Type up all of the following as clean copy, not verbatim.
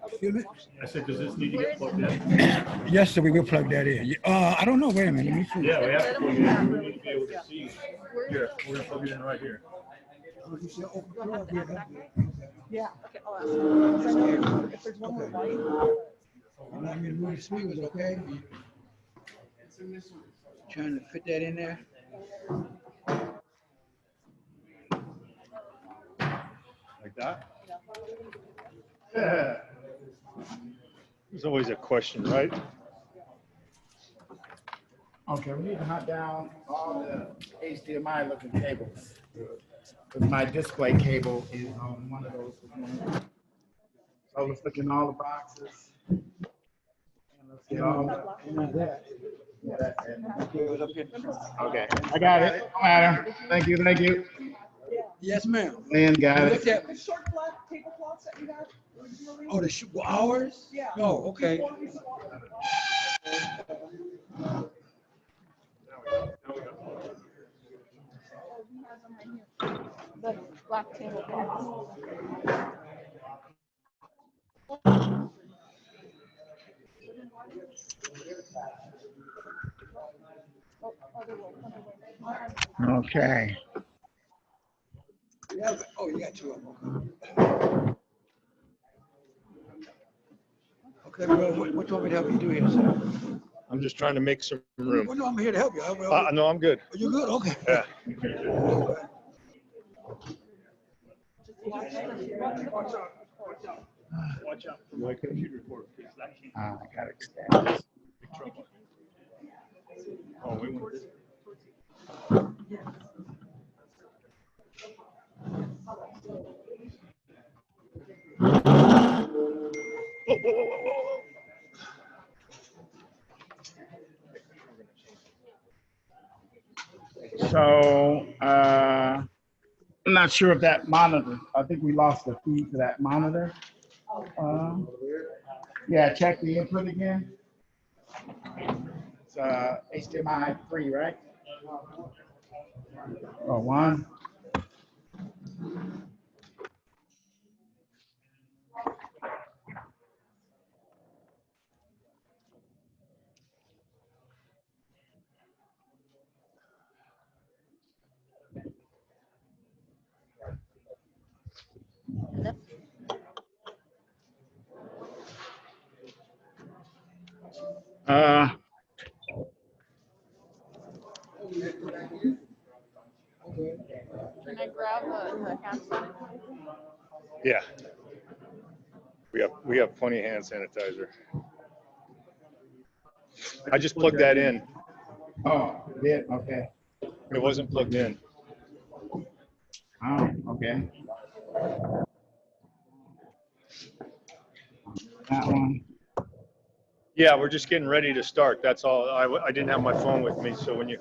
Excuse me? I said, does this need to get plugged in? Yes, sir, we will plug that in. I don't know. Wait a minute. Let me see. Yeah, we have to plug it in. We need to be able to see. Here, we're gonna plug it in right here. Yeah. Okay. Oh, if there's one more white. I mean, move the speakers, okay? Trying to fit that in there. Like that? Yeah. There's always a question, right? Okay, we need to hunt down all the HDMI looking cables. Because my display cable is on one of those. So let's look in all the boxes. And let's get all the. Okay, I got it. No matter. Thank you, thank you. Yes, ma'am. Lynn got Look it. at The short black tablecloths that you got originally? oh, ours? Yeah. Oh, okay. The black tablecloths. Okay. Oh, you got two of them. Okay, brother, what do you want me to help you do here, sir? I'm just trying to make some room. Well, no, I'm here to help you. No, I'm good. Are you good? Okay. Yeah. Watch out for my computer cord. I got extended. Big trouble. Oh, we want this. Whoa, whoa, whoa, whoa, whoa. So, I'm not sure if that monitor, I think we lost the feed to that monitor. Yeah, check the input again. It's HDMI 3, right? Oh, 1. Can I grab the hand sanitizer? Yeah. We have plenty of hand sanitizer. I just plugged that in. Oh, yeah, okay. It wasn't plugged in. Oh, okay. That one. Yeah, we're just getting ready to start. That's all. I didn't have my phone with me, so when you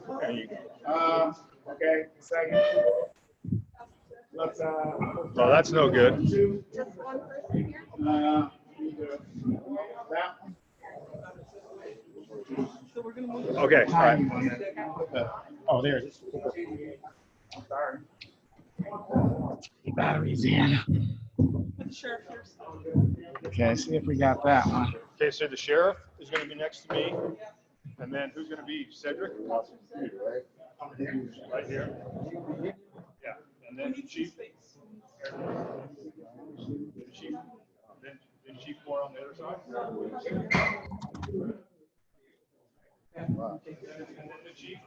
Okay, second. Let's, oh, that's no good. Just one person here? that one. So we're gonna move. Okay, all right. Oh, there it is. I'm sorry. Batteries in. Put the sheriff here. Okay, see if we got that one. Okay, so the sheriff is going to be next to me, and then who's going to be Cedric? Right here. Yeah, and then chief. Chief. Then chief 4 on the other side. And then the chief.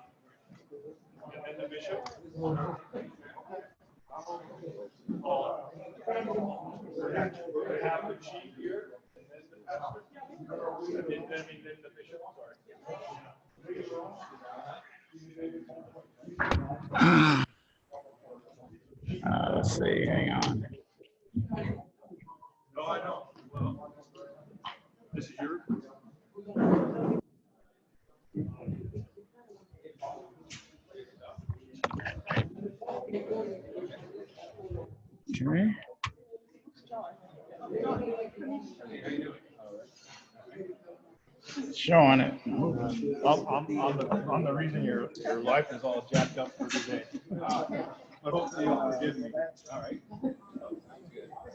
And then the bishop. We're going to have the chief here, and then the pastor, and then the bishop. Let's see, hang on. No, I know. Well, this is your. Okay. Showing it. I'm the reason your life is all jacked up for today. But hopefully you'll forgive me. All right.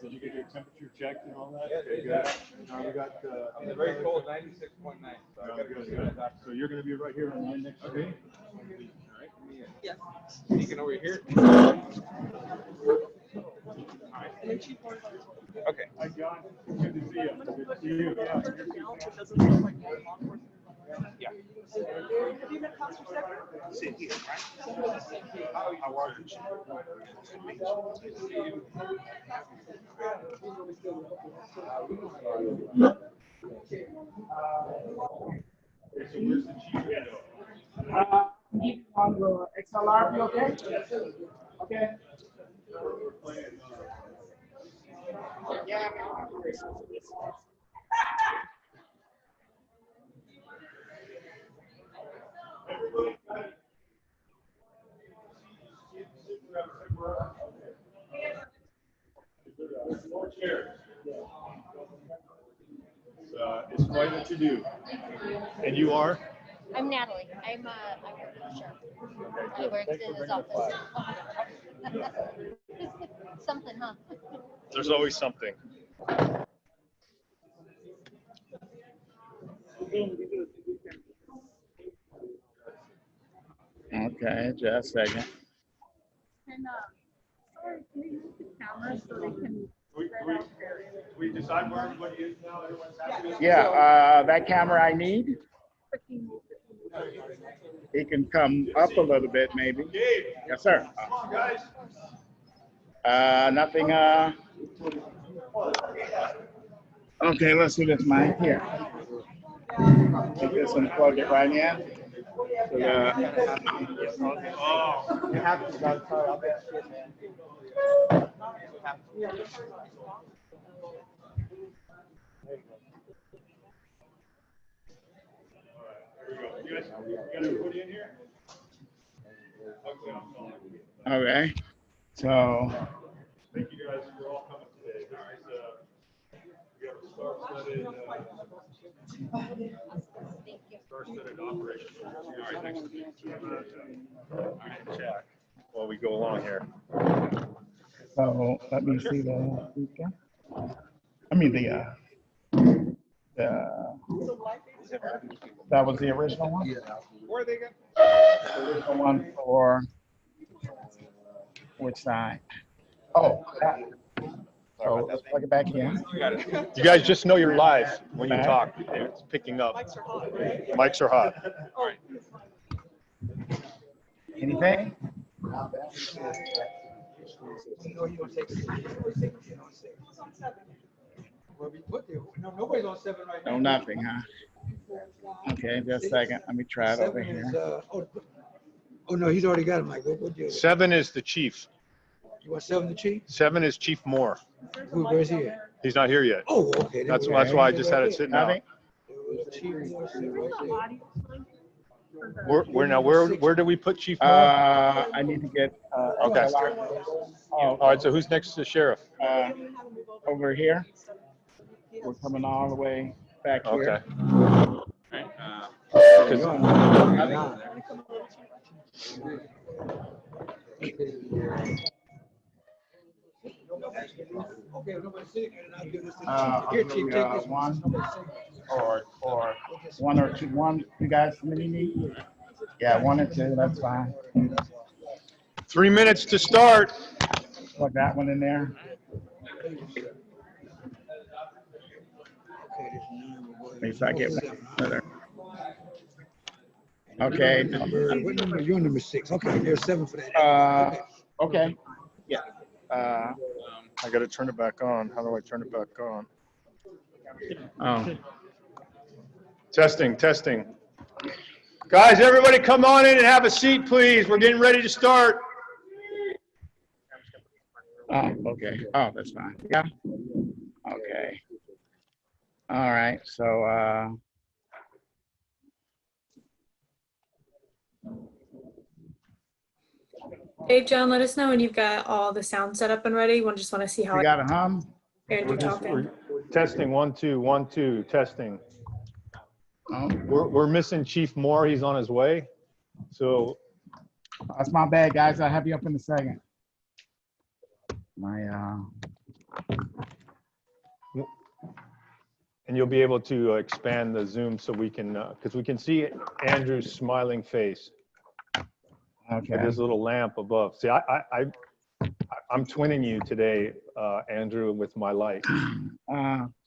Did you get your temperature checked and all that? Okay, good. Now we got. I'm very cold, 96.9. So I gotta go see the doctor. So you're gonna be right here on the end next to me? Yes. Sneaking over here. Okay. Hi, John. Good to see you. Good to see you. Yeah. It doesn't look like law enforcement. Yeah. Have you met Pastor Cedric? Sit here, right? How are you? On the XLR, you okay? Okay. Yeah. More chairs. It's quite what you do. And you are? I'm Natalie. I work for the sheriff. I work Thanks for in his bringing the office. Something, huh? There's always something. Okay, just a second. And, sorry, can you move the camera so they can We decide where everybody is now. Everyone's happy. Yeah, that camera I need. He can come up a little bit, maybe. Gabe, Yes, sir. come on, guys. Nothing. Okay, let's do this, Mike. Here. Take this and plug it right in. Oh. You have to, sorry, I'll bet shit, man. You guys got everybody in here? Okay. So. Thank you guys for all coming today. We have a star-studded, star-studded operation. All right, thanks. All right, check. While we go along here. So let me see the speaker. I mean that was the original one? Yeah. Where are they going? The original one for which side? Oh, that. So let's plug it back in. You guys just know you're live when you talk. It's picking up. mics are hot. Mics are hot. Oh, Anything? No, nobody's on 7 right now. No, nothing, huh? Okay, just a second. Let me try it over 7 is, here. oh no, he's already got it, Mike. What you? 7 is the chief. You want 7 the chief? 7 is Chief Moore. Where's he at? He's not here yet. Oh, okay. That's why I just had it sitting out. Nothing? Where do we put Chief Moore? I need to get. Okay. Oh, All right, so who's next to the sheriff? over here. We're coming all the way back here. Okay. Okay, nobody's sitting there, and I'll give this to the Uh, chief. Here, chief, take this one one. or one or two. One, you guys, many need? Yeah, 1 or 2. That's fine. 3 minutes to start. Plug that one in there. At least I get better. Okay. What number? You're number 6. Okay, there's 7 for that. Okay. Yeah. I got to turn it back on. How do I turn it back on? Oh. Testing. Guys, everybody come on in and have a seat, please. We're getting ready to start. Oh, okay. Oh, that's fine. Yeah. Okay. All right. So, Hey, John, let us know when you've got all the sound set up and ready. We just want to see how you got a hum? you're talking. We're testing. 1 2 1 2 testing. Oh, We're missing Chief Moore. He's on his way. So that's my bad, guys. I'll have you up in a second. My, And you'll be able to expand the zoom so we can, because we can see Andrew's smiling face. Okay. There's a little lamp above. See, I'm twinning you today, Andrew, with my light.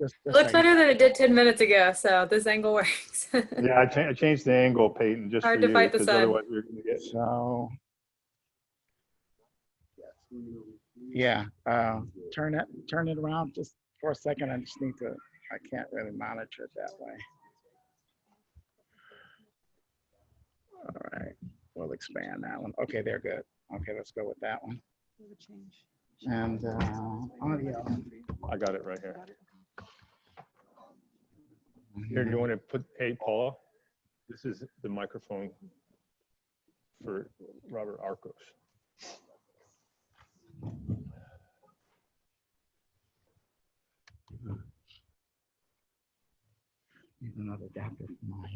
Just It looks better than it did 10 minutes ago, so this angle works. Yeah, I changed the angle, Peyton, just Hard for to you, fight the because sun. otherwise we're going to get. So. Yeah, turn it around just for a second. I just need to, I can't really monitor it that way. All right, we'll expand that one. Okay, they're good. Okay, let's go with that one. And audio. I got it right here. Here, do you want to put, hey, Paula, this is the microphone for Robert Arcos. Here's another adapter for my,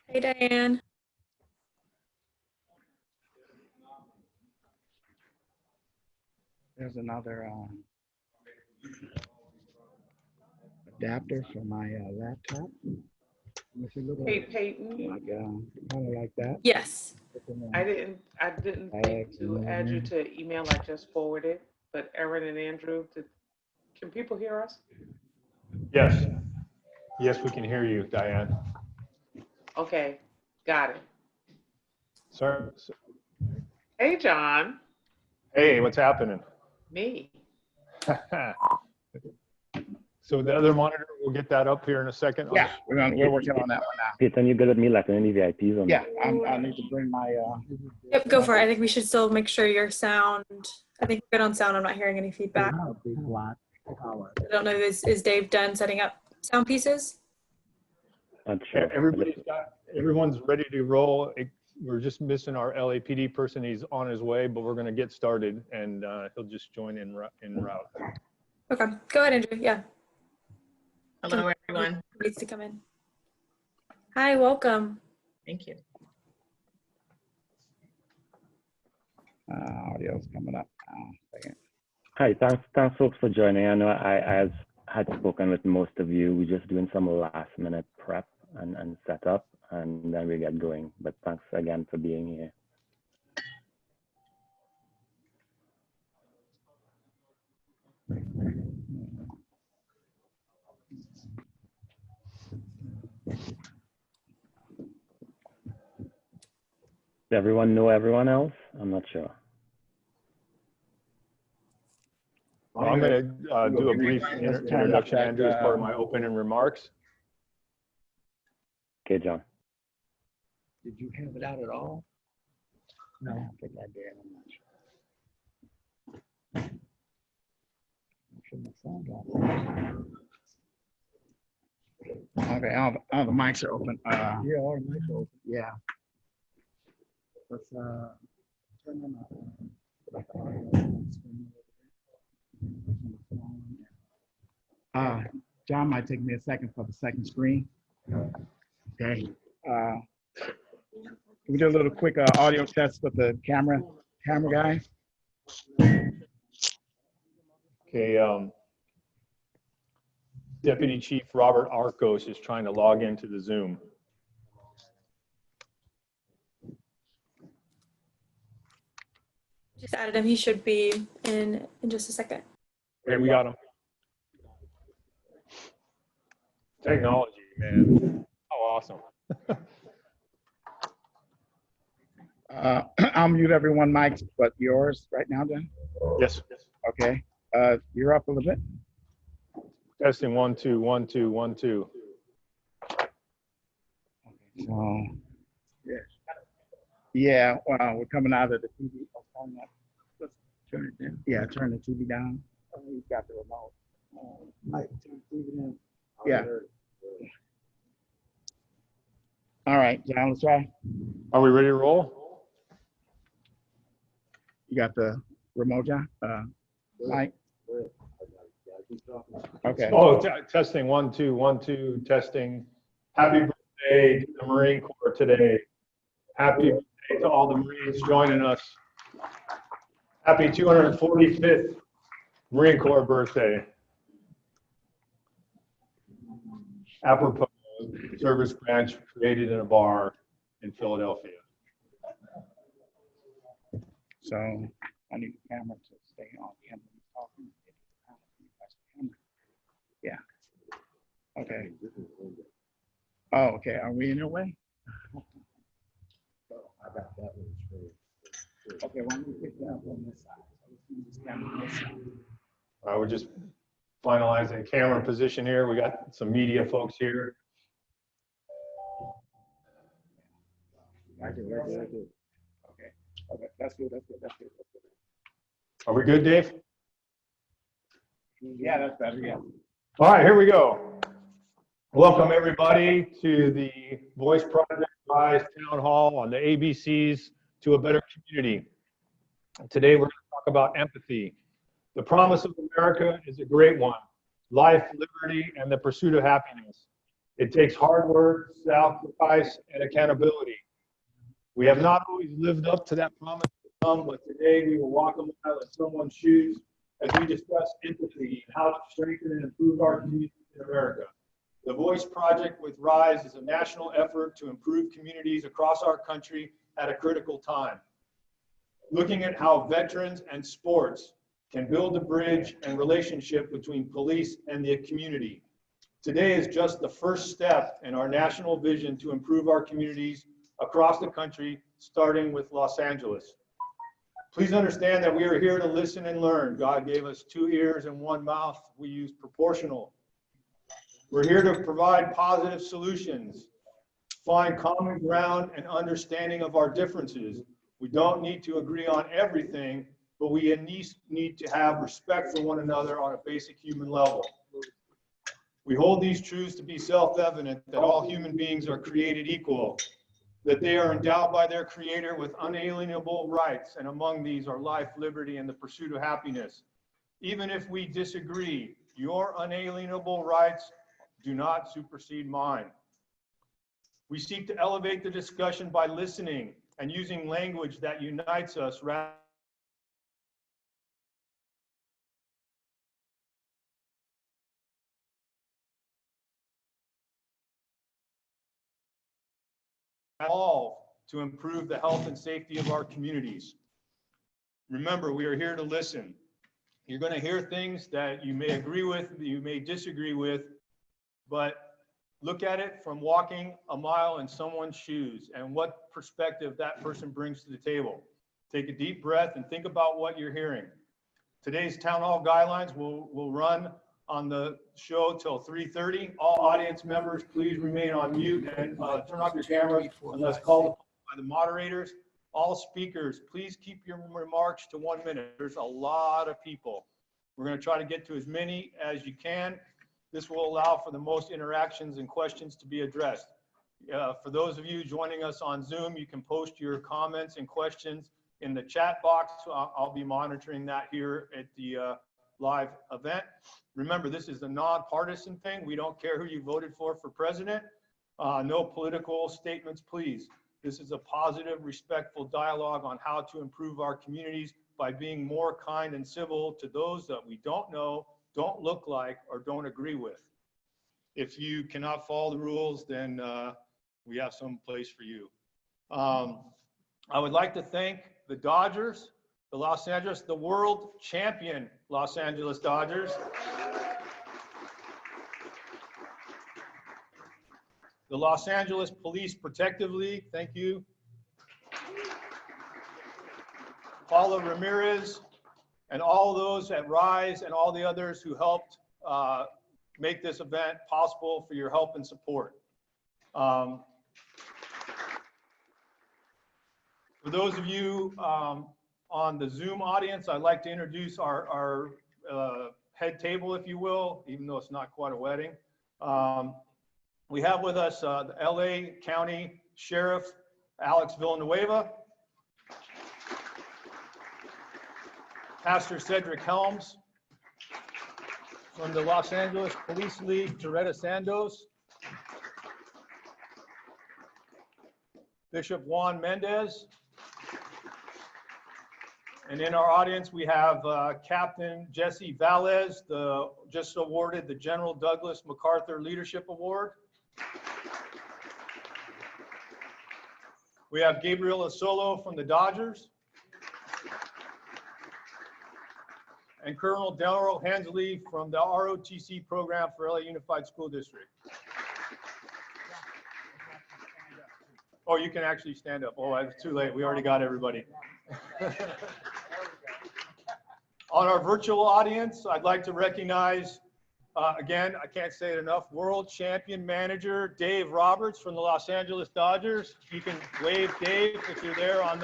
Hey, Diane. there's another adapter for my laptop. If you look at Hey, it, Peyton, like, kind of like that. Yes. I didn't think to add you to email. I just forwarded, but Erin and Andrew, can people hear us? Yes. Yes, we can hear you, Diane. Okay, got it. Sorry. Hey, John, Hey, what's happening? me. So the other monitor, we'll get that up here in a second. Yeah, we're working on that one now. Peyton, you good with me letting any VIPs on? Yeah, I need to bring my, Yep, go for it. I think we should still make sure your sound, I think we're good on sound. I'm not hearing any feedback. I don't know, is Dave done setting up sound pieces? Not sure. Everyone's ready to roll. We're just missing our LAPD person. He's on his way, but we're going to get started, and he'll just join in route. Okay, go ahead, Andrew. Yeah. Hello, everyone. Needs to come in. Hi, welcome. Thank you. audio's coming up. Second. Hi, thanks folks for joining. I know I had spoken with most of you. We're just doing some last minute prep and setup, and then we get going. But thanks again for being here. Does everyone know everyone else? I'm not sure. Well, I'm going to do a brief introduction, Andrew, as part of my opening remarks. Okay, John. Did you have it out at all? No, I don't think I did. I'm not sure. Should my sound off. Okay, all the mics are open. Yeah, all the mics are open. Yeah. Let's turn them up. John might take me a second for the second screen. Okay. We do a little quick audio test with the camera guy. Okay. Deputy Chief Robert Arcos is trying to log into the Zoom. Just added him. He should be in just a second. Okay, we got him. Technology, man. Oh, awesome. I'll mute everyone, Mike, but yours right now, then? Yes. Okay. You're up a little bit. Testing 1 2 1 2 1 2. So, yeah, we're coming out of the TV. Let's turn it down. Yeah, turn the TV down. He's got the remote. Mike, turn the TV down. Yeah. All right, John, let's try. Are we ready to roll? You got the remote, John? Mike? Okay. Oh, testing 1 2 1 2 testing. Happy birthday to the Marine Corps today. Happy birthday to all the Marines joining us. Happy 245th Marine Corps birthday. Apropos service branch created in a bar in Philadelphia. So I need the camera to stay on him when he's talking. Yeah. Okay. Oh, okay. Are we in your way? Okay, why don't we pick that up on this side? So let's use this camera on this side. All right, we're just finalizing camera position here. We got some media folks here. Right there, right there, right there. Okay. Okay, that's good, that's good, that's good, that's good. Are we good, Dave? Yeah, that's better, yeah. All right, here we go. Welcome everybody to the Voice Project Rise Town Hall on the ABCs to a Better Community. Today we're going to talk about empathy. The promise of America is a great one: life, liberty, and the pursuit of happiness. It takes hard work, sacrifice, and accountability. We have not always lived up to that promise to some, but today we will walk a mile in someone's shoes as we discuss empathy and how to strengthen and improve our communities in America. The Voice Project with RISE is a national effort to improve communities across our country at a critical time. Looking at how veterans and sports can build a bridge and relationship between police and the community. Today is just the first step in our national vision to improve our communities across the country, starting with Los Angeles. Please understand that we are here to listen and learn. God gave us 2 ears and 1 mouth. We use proportional. We're here to provide positive solutions, find common ground and understanding of our differences. We don't need to agree on everything, but we at least need to have respect for one another on a basic human level. We hold these truths to be self-evident, that all human beings are created equal, that they are endowed by their Creator with unalienable rights, and among these are life, liberty, and the pursuit of happiness. Even if we disagree, your unalienable rights do not supersede mine. We seek to elevate the discussion by listening and using language that unites us rather all to improve the health and safety of our communities. Remember, we are here to listen. You're going to hear things that you may agree with, that you may disagree with, but look at it from walking a mile in someone's shoes and what perspective that person brings to the table. Take a deep breath and think about what you're hearing. Today's town hall guidelines will run on the show till 3:30. All audience members, please remain on mute and turn off your cameras unless called by the moderators. All speakers, please keep your remarks to 1 minute. There's a lot of people. We're going to try to get to as many as you can. This will allow for the most interactions and questions to be addressed. For those of you joining us on Zoom, you can post your comments and questions in the chat box. I'll be monitoring that here at the live event. Remember, this is a nonpartisan thing. We don't care who you voted for president. No political statements, please. This is a positive, respectful dialogue on how to improve our communities by being more kind and civil to those that we don't know, don't look like, or don't agree with. If you cannot follow the rules, then we have some place for you. I would like to thank the Dodgers, the world champion Los Angeles Dodgers. The Los Angeles Police Protective League, thank you. Paula Ramirez and all those at RISE and all the others who helped make this event possible, for your help and support. For those of you on the Zoom audience, I'd like to introduce our head table, if you will, even though it's not quite a wedding. We have with us the LA County Sheriff, Alex Villanueva, Pastor Cedric Helms, from the Los Angeles Police League, Toretta Sandos, Bishop Juan Mendez, And in our audience, we have Captain Jesse Valles, just awarded the General Douglas MacArthur Leadership Award. We have Gabriel Asolo from the Dodgers. And Colonel Daryl Hensley from the ROTC program for LA Unified School District. Oh, you can actually stand up. Oh, it's too late. We already got everybody. On our virtual audience, I'd like to recognize, again, I can't say it enough, world champion manager Dave Roberts from the Los Angeles Dodgers. You can wave Dave if you're there on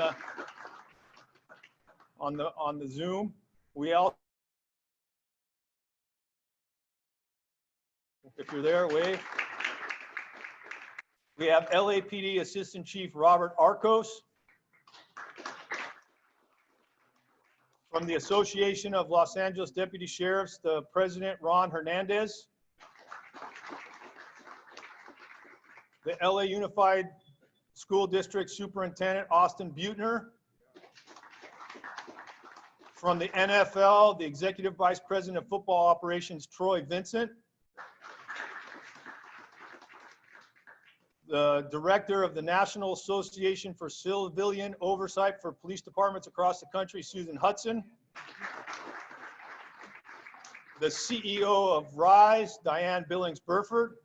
the Zoom. We all, if you're there, wave. We have LAPD Assistant Chief Robert Arcos. From the Association of Los Angeles Deputy Sheriffs, the President Ron Hernandez. The LA Unified School District Superintendent Austin Butner. From the NFL, the Executive Vice President of Football Operations, Troy Vincent. The Director of the National Association for Civilian Oversight for Police Departments across the country, Susan Hudson. The CEO of RISE, Diane Billings-Burford.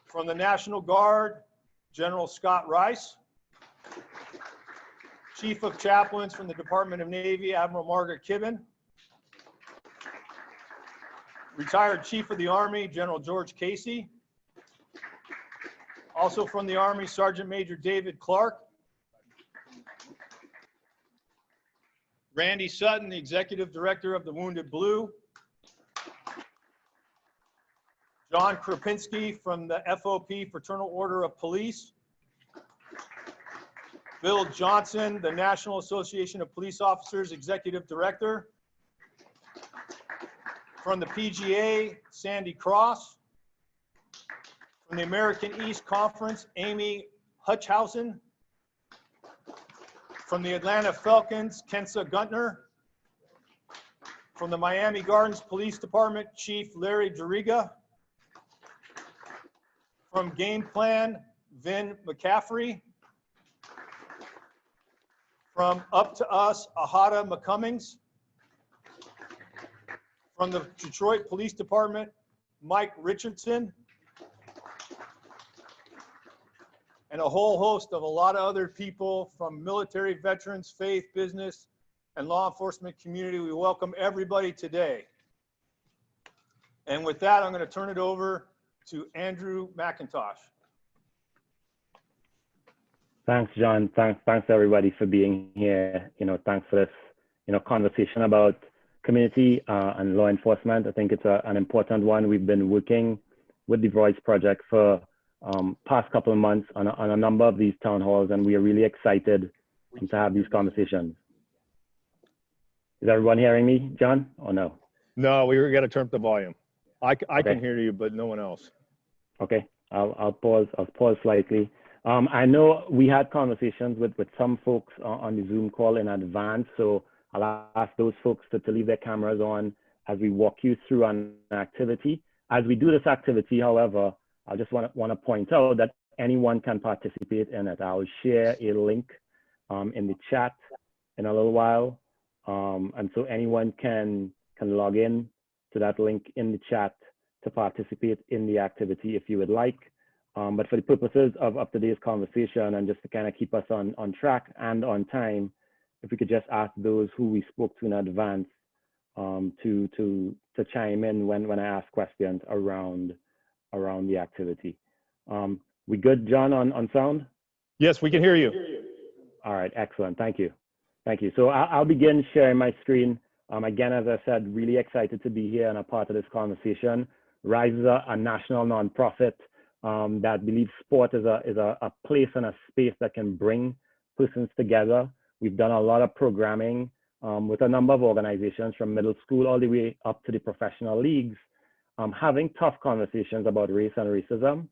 From the National Guard, General Scott Rice. Chief of Chaplains from the Department of Navy, Admiral Margaret Kibben. Retired Chief of the Army, General George Casey. Also from the Army, Sergeant Major David Clark. Randy Sutton, the Executive Director of the Wounded Blue. John Krapinski from the FOP, Fraternal Order of Police. Bill Johnson, the National Association of Police Officers Executive Director. From the PGA, Sandy Cross. From the American East Conference, Amy Hutchhausen. From the Atlanta Falcons, Kensa Guntner. From the Miami Gardens Police Department, Chief Larry Jariga. From Game Plan, Vin McCaffrey. From Up to Us, Ahada McCummings. From the Detroit Police Department, Mike Richardson. And a whole host of a lot of other people from military, veterans, faith, business, and law enforcement community. We welcome everybody today. And with that, I'm going to turn it over to Andrew McIntosh. Thanks, John. Thanks everybody for being here. Thanks for this, conversation about community and law enforcement. I think it's an important one. We've been working with the Voice Project for past couple of months on a number of these town halls, and we are really excited to have these conversations. Is everyone hearing me, John, or no? No, we got to turn up the volume. I Okay. can hear you, but no one else. Okay, I'll pause slightly. I know we had conversations with some folks on the Zoom call in advance, so I'll ask those folks to leave their cameras on as we walk you through an activity. As we do this activity, however, I just want to point out that anyone can participate in it. I'll share a link in the chat in a little while, and so anyone can log in to that link in the chat to participate in the activity if you would like. But for the purposes of today's conversation and just to kind of keep us on track and on time, if we could just ask those who we spoke to in advance to chime in when I ask questions around the activity. We good, John, on sound? Yes, we can hear you. All right, excellent. Thank you. Thank you. So I'll begin sharing my screen. Again, as I said, really excited to be here and a part of this conversation. RISE is a national nonprofit that believes sport is a place and a space that can bring persons together. We've done a lot of programming with a number of organizations from middle school all the way up to the professional leagues, having tough conversations about race and racism,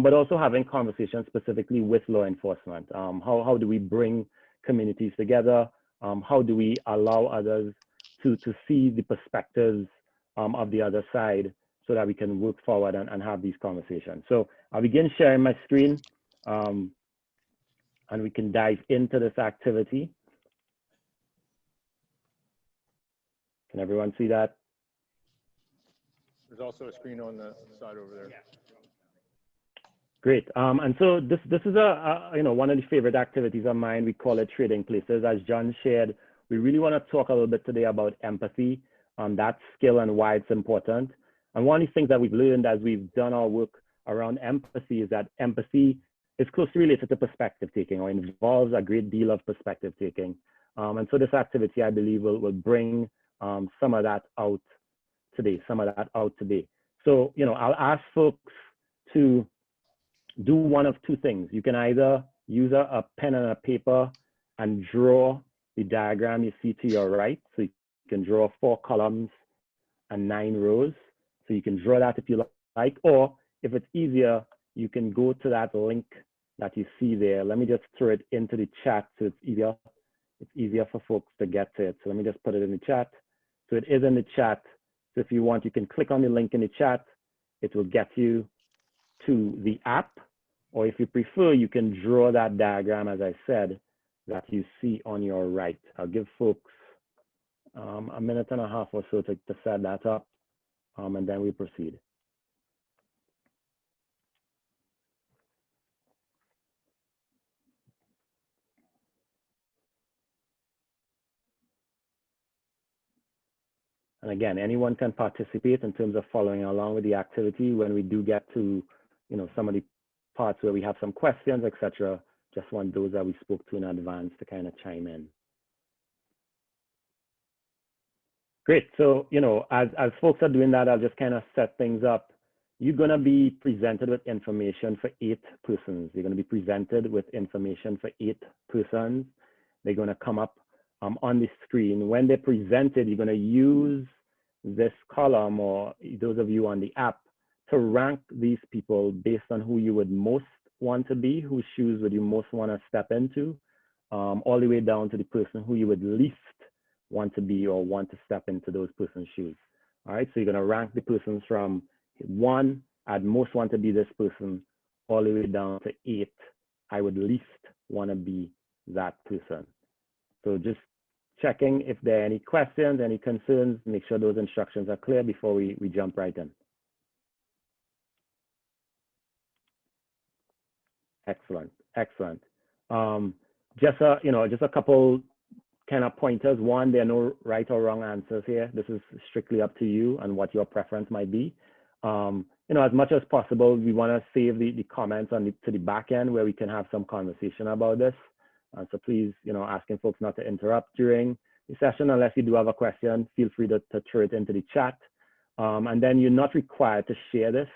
but also having conversations specifically with law enforcement. How do we bring communities together? How do we allow others to see the perspectives of the other side so that we can work forward and have these conversations? So I'll begin sharing my screen and we can dive into this activity. Can everyone see that? There's also a screen on the side over there. Great. And so this is one of the favorite activities of mine. We call it Trading Places. As John shared, we really want to talk a little bit today about empathy, that skill and why it's important. And one of the things that we've learned as we've done our work around empathy is that empathy is closely related to perspective taking, or involves a great deal of perspective taking. And so this activity, I believe, will bring some of that out today, So, I'll ask folks to do one of two things. You can either use a pen and a paper and draw the diagram you see to your right. So you can draw 4 columns and 9 rows. So you can draw that if you like, or if it's easier, you can go to that link that you see there. Let me just throw it into the chat so it's easier for folks to get to it. So let me just put it in the chat. So it is in the chat. So if you want, you can click on the link in the chat. It will get you to the app, or if you prefer, you can draw that diagram, as I said, that you see on your right. I'll give folks a minute and a half or so to set that up, and then we proceed. And again, anyone can participate in terms of following along with the activity. When we do get to, some of the parts where we have some questions, etc., just want those that we spoke to in advance to kind of chime in. Great. So, as folks are doing that, I'll just kind of set things up. You're going to be presented with information for 8 persons. You're going to be presented with information for 8 persons. They're going to come up on the screen. When they're presented, you're going to use this column, or those of you on the app, to rank these people based on who you would most want to be, whose shoes would you most want to step into, all the way down to the person who you would least want to be or want to step into those person's shoes. All right, so you're going to rank the persons from 1, I'd most want to be this person, all the way down to 8, I would least want to be that person. So just checking if there are any questions, any concerns, make sure those instructions are clear before we jump right in. Excellent, excellent. Just a couple kind of pointers. One, there are no right or wrong answers here. This is strictly up to you and what your preference might be. As much as possible, we want to save the comments to the back end where we can have some conversation about this. So please, asking folks not to interrupt during the session unless you do have a question. Feel free to throw it into the chat. And then you're not required to share this.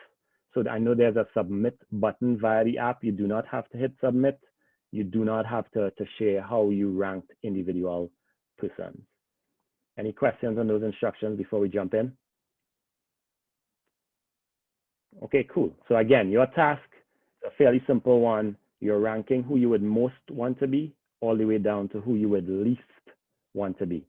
So I know there's a submit button via the app. You do not have to hit submit. You do not have to share how you ranked individual persons. Any questions on those instructions before we jump in? Okay, cool. So again, your task is a fairly simple one. You're ranking who you would most want to be, all the way down to who you would least want to be.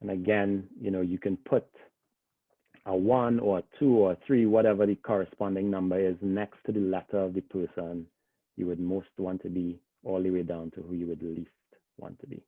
And again, you can put a 1 or a 2 or a 3, whatever the corresponding number is, next to the letter of the person you would most want to be, all the way down to who you would least want to be.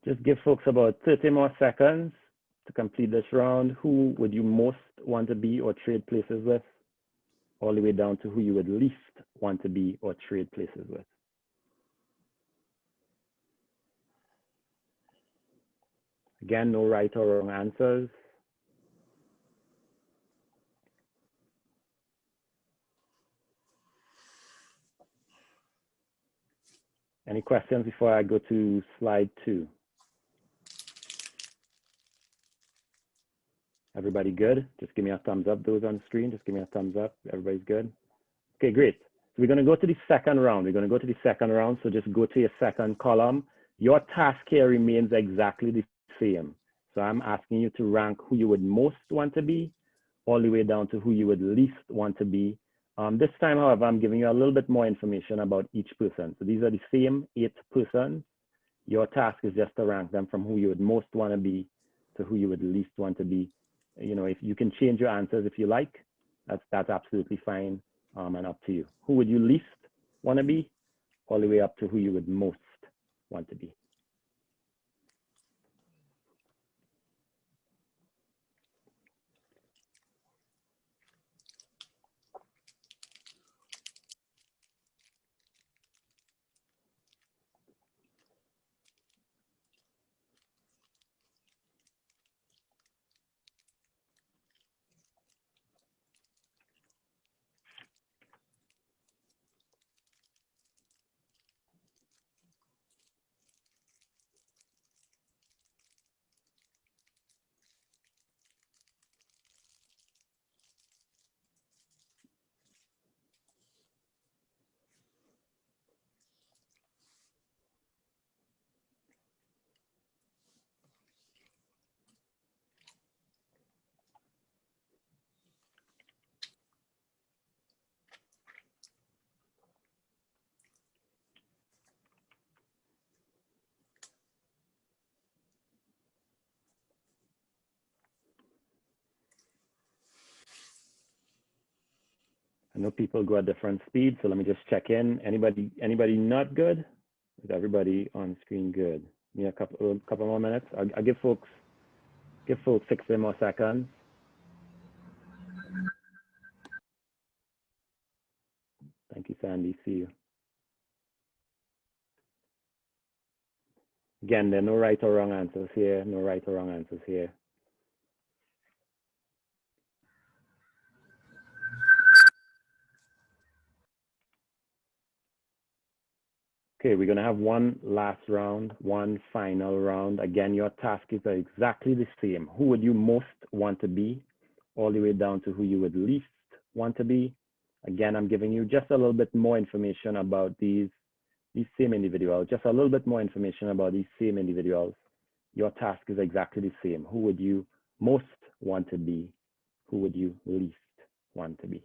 Just give folks about 30 more seconds to complete this round. Who would you most want to be or trade places with? All the way down to who you would least want to be or trade places with. Again, no right or wrong answers. Any questions before I go to slide 2? Everybody good? Just give me a thumbs up, those on the screen. Just give me a thumbs up. Everybody's good? Okay, great. So we're going to go to the second round. We're going to go to the second round. So just go to your second column. Your task here remains exactly the same. So I'm asking you to rank who you would most want to be, all the way down to who you would least want to be. This time, however, I'm giving you a little bit more information about each person. So these are the same 8 persons. Your task is just to rank them from who you would most want to be to who you would least want to be. You know, if you can change your answers if you like, that's absolutely fine, and up to you. Who would you least want to be, all the way up to who you would most want to be. I know people go at different speeds, so let me just check in. Anybody not good? Is everybody on screen good? Give me a couple more minutes. I'll give folks 60 more seconds. Thank you, Sandy. See you. Again, there are no right or wrong answers here. No right or wrong answers here. Okay, we're going to have one last round, one final round. Again, your task is exactly the same. Who would you most want to be, all the way down to who you would least want to be. Again, I'm giving you just a little bit more information about these same individuals, just a little bit more information about these same individuals. Your task is exactly the same. Who would you most want to be? Who would you least want to be?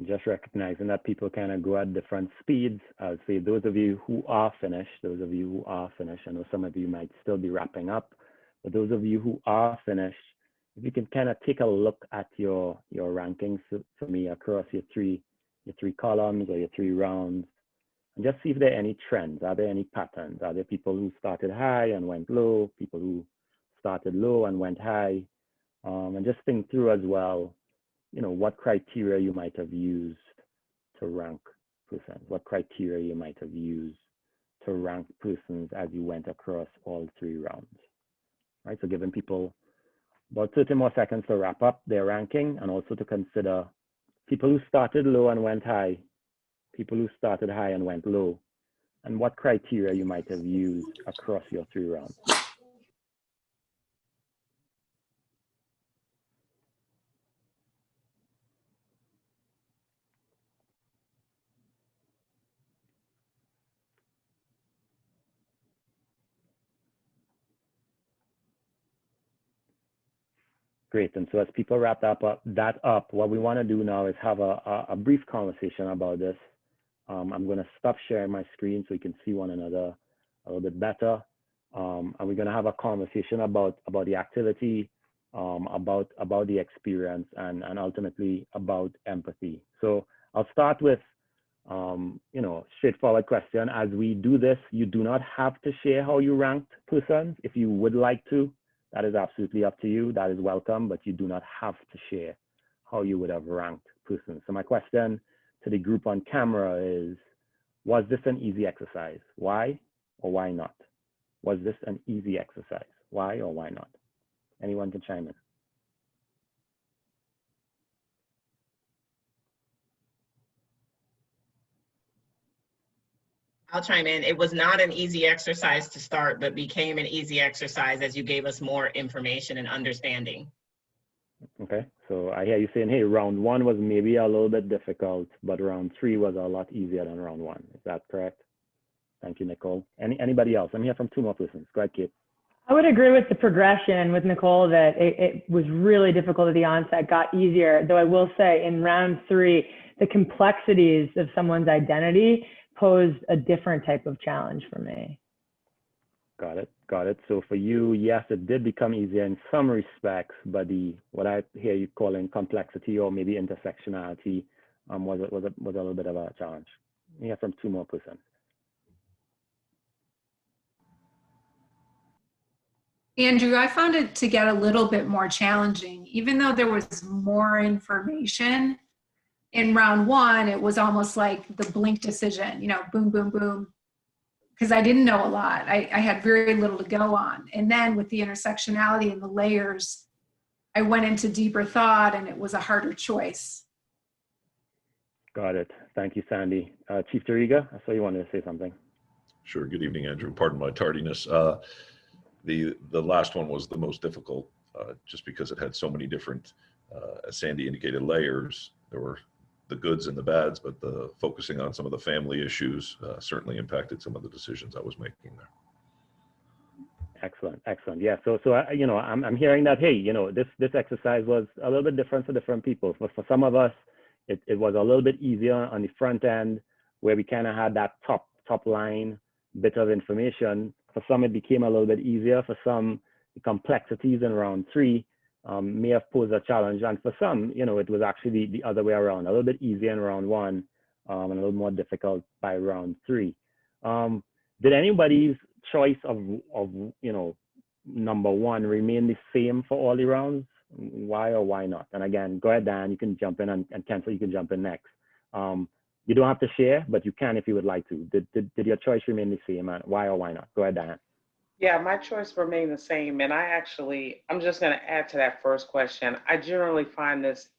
Just recognizing that people kind of go at different speeds. I would say those of you who are finished, I know some of you might still be wrapping up, but those of you who are finished, if you can kind of take a look at your rankings for me across your three columns or your 3 rounds, and just see if there are any trends. Are there any patterns? Are there people who started high and went low, people who started low and went high? And just think through as well, you know, what criteria you might have used to rank persons, what criteria you might have used to rank persons as you went across all 3 rounds. Right, so giving people about 30 more seconds to wrap up their ranking, and also to consider people who started low and went high, people who started high and went low, and what criteria you might have used across your 3 rounds. Great, and so as people wrap that up, what we want to do now is have a brief conversation about this. I'm going to stop sharing my screen so we can see one another a little bit better. And we're going to have a conversation about the activity, about the experience, and ultimately about empathy. So I'll start with, straightforward question. As we do this, you do not have to share how you ranked persons. If you would like to, that is absolutely up to you. That is welcome, but you do not have to share how you would have ranked persons. So my question to the group on camera is, was this an easy exercise? Why or why not? Was this an easy exercise? Why or why not? Anyone can chime in. I'll chime in. It was not an easy exercise to start, but became an easy exercise as you gave us more information and understanding. Okay, so I hear you saying, hey, round 1 was maybe a little bit difficult, but round 3 was a lot easier than round 1. Is that correct? Thank you, Nicole. Anybody else? I'm here from 2 more persons. Go ahead, Kate. I would agree with the progression with Nicole that it was really difficult at the onset, got easier, though I will say in round 3, the complexities of someone's identity posed a different type of challenge for me. Got it. So for you, yes, it did become easier in some respects, but what I hear you calling complexity or maybe intersectionality was a little bit of a challenge. We have from 2 more persons. Andrew, I found it to get a little bit more challenging, even though there was more information. In round 1, it was almost like the blink decision, boom, boom, boom. Because I didn't know a lot. I had very little to go on. And then with the intersectionality and the layers, I went into deeper thought and it was a harder choice. Got it. Thank you, Sandy. Chief Doriga, I saw you wanted to say something. Sure. Good evening, Andrew. Pardon my tardiness. The last one was the most difficult just because it had so many different, as Sandy indicated, layers. There were the goods and the bads, but the focusing on some of the family issues certainly impacted some of the decisions I was making there. Excellent. Yeah. So I'm hearing that, hey, this exercise was a little bit different for different people. For some of us, it was a little bit easier on the front end where we kind of had that top line bit of information. For some, it became a little bit easier. For some, the complexities in round 3 may have posed a challenge, and for some, it was actually the other way around, a little bit easier in round 1 and a little more difficult by round 3. Did anybody's choice of number 1 remain the same for all the rounds? Why or why not? And again, go ahead, Dan, you can jump in, and Kensel, you can jump in next. You don't have to share, but you can if you would like to. Did your choice remain the same, and why or why not? Go ahead, Dan. Yeah, my choice remained the same. And I'm just going to add to that first question. I generally find this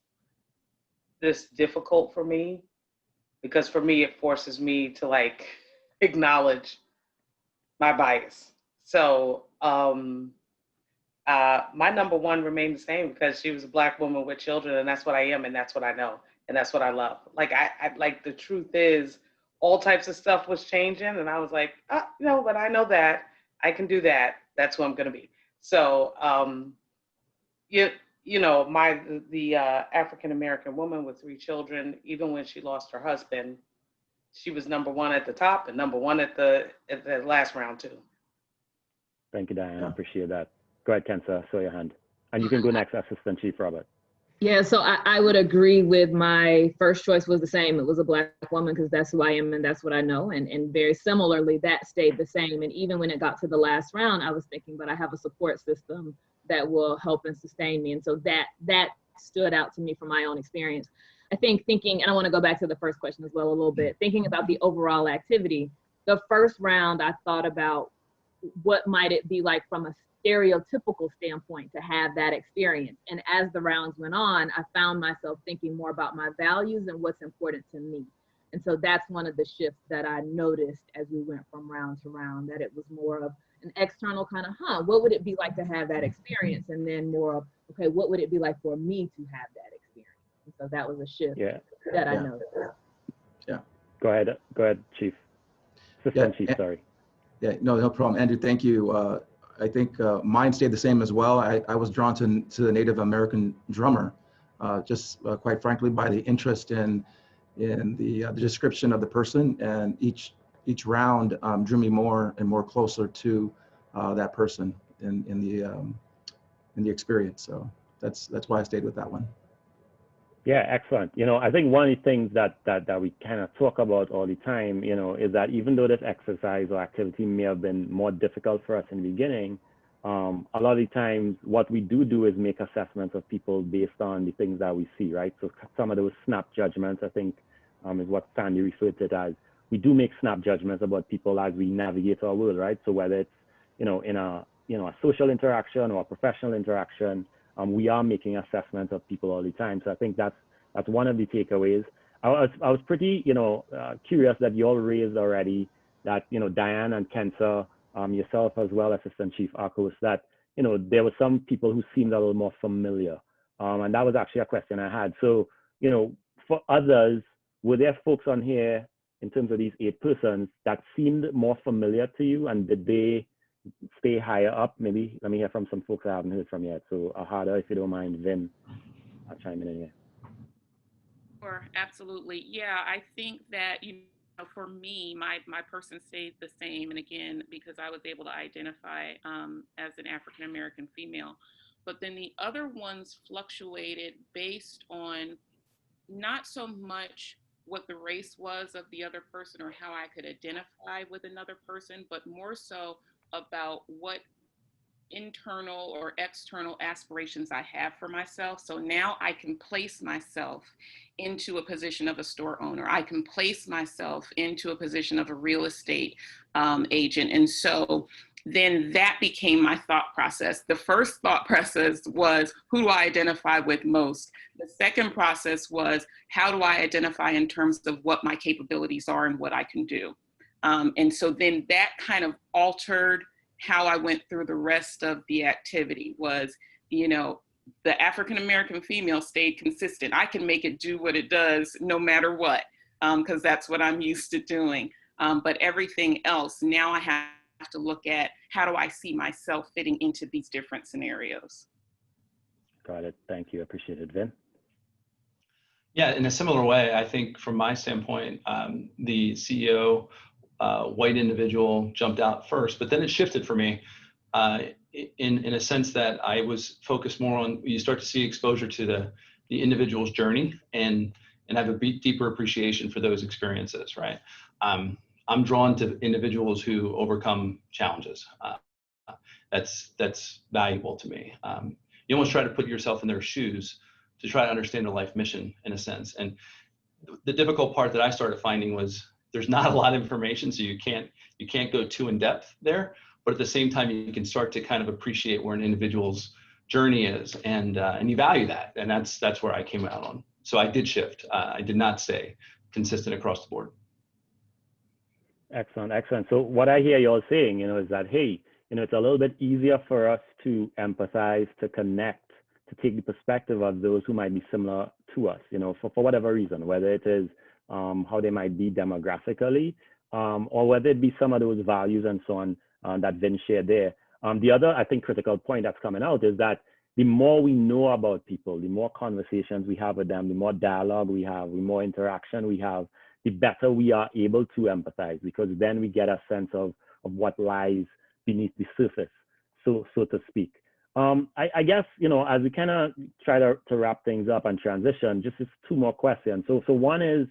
difficult for me because for me, it forces me to acknowledge my bias. So my number 1 remained the same because she was a Black woman with children, and that's what I am, and that's what I know, and that's what I love. The truth is, all types of stuff was changing, and I was like, but I know that. I can do that. That's who I'm going to be. So, the African-American woman with 3 children, even when she lost her husband, she was number 1 at the top and number 1 at the last round too. Thank you, Diane. I appreciate that. Go ahead, Kensa, show your hand. And you can go next, Assistant Chief Robert. Yeah, so I would agree with my first choice was the same. It was a Black woman because that's who I am and that's what I know. And very similarly, that stayed the same. And even when it got to the last round, I was thinking, but I have a support system that will help and sustain me. And so that stood out to me from my own experience. I think and I want to go back to the first question as well a little bit, thinking about the overall activity, the first round, I thought about what might it be like from a stereotypical standpoint to have that experience. And as the rounds went on, I found myself thinking more about my values and what's important to me. And so that's one of the shifts that I noticed as we went from round to round, that it was more of an external kind of, what would it be like to have that experience? And then more of, okay, what would it be like for me to have that experience? And so that was a shift that I noticed. Yeah. Go ahead, Chief. Assistant Chief, sorry. Yeah, no problem. Andrew, thank you. I think mine stayed the same as well. I was drawn to the Native American drummer, just quite frankly, by the interest in the description of the person, and each round drew me more and more closer to that person in the experience. So that's why I stayed with that one. Yeah, excellent. I think one of the things that we kind of talk about all the time, is that even though this exercise or activity may have been more difficult for us in the beginning, a lot of the times what we do is make assessments of people based on the things that we see, right? So some of those snap judgments, I think, is what Sandy referred to it as. We do make snap judgments about people as we navigate our world, right? So whether it's, in a social interaction or a professional interaction, we are making assessments of people all the time. So I think that's one of the takeaways. I was pretty, curious that you all raised already that, Diane and Kenza, yourself as well, Assistant Chief Arcos, that, there were some people who seemed a little more familiar. And that was actually a question I had. So, for others, were there folks on here in terms of these 8 persons that seemed more familiar to you, and did they stay higher up? Maybe let me hear from some folks I haven't heard from yet. So Ahada, if you don't mind, Vin, I'll chime in here. Sure, absolutely. Yeah, I think that, for me, my person stayed the same. And again, because I was able to identify as an African-American female. But then the other ones fluctuated based on not so much what the race was of the other person or how I could identify with another person, but more so about what internal or external aspirations I have for myself. So now I can place myself into a position of a store owner. I can place myself into a position of a real estate agent. And so then that became my thought process. The first thought process was, who do I identify with most? The second process was, how do I identify in terms of what my capabilities are and what I can do? And so then that kind of altered how I went through the rest of the activity. Was, the African-American female stayed consistent. I can make it do what it does no matter what, because that's what I'm used to doing. But everything else, now I have to look at, how do I see myself fitting into these different scenarios? Got it. Thank you. I appreciate it. Vin? Yeah, in a similar way, I think from my standpoint, the CEO, white individual jumped out first, but then it shifted for me in a sense that I was focused more on, you start to see exposure to the individual's journey and have a deeper appreciation for those experiences, right? I'm drawn to individuals who overcome challenges. That's valuable to me. You almost try to put yourself in their shoes to try to understand their life mission in a sense. And the difficult part that I started finding was there's not a lot of information, so you can't go too in depth there. But at the same time, you can start to kind of appreciate where an individual's journey is, and you value that, and that's where I came out on. So I did shift. I did not stay consistent across the board. Excellent, excellent. So what I hear you all saying, is that, hey, it's a little bit easier for us to empathize, to connect, to take the perspective of those who might be similar to us, for whatever reason, whether it is how they might be demographically, or whether it be some of those values and so on that Vin shared there. The other, I think, critical point that's coming out is that the more we know about people, the more conversations we have with them, the more dialogue we have, the more interaction we have, the better we are able to empathize, because then we get a sense of what lies beneath the surface, so to speak. I guess, as we kind of try to wrap things up and transition, just 2 more questions. So one is,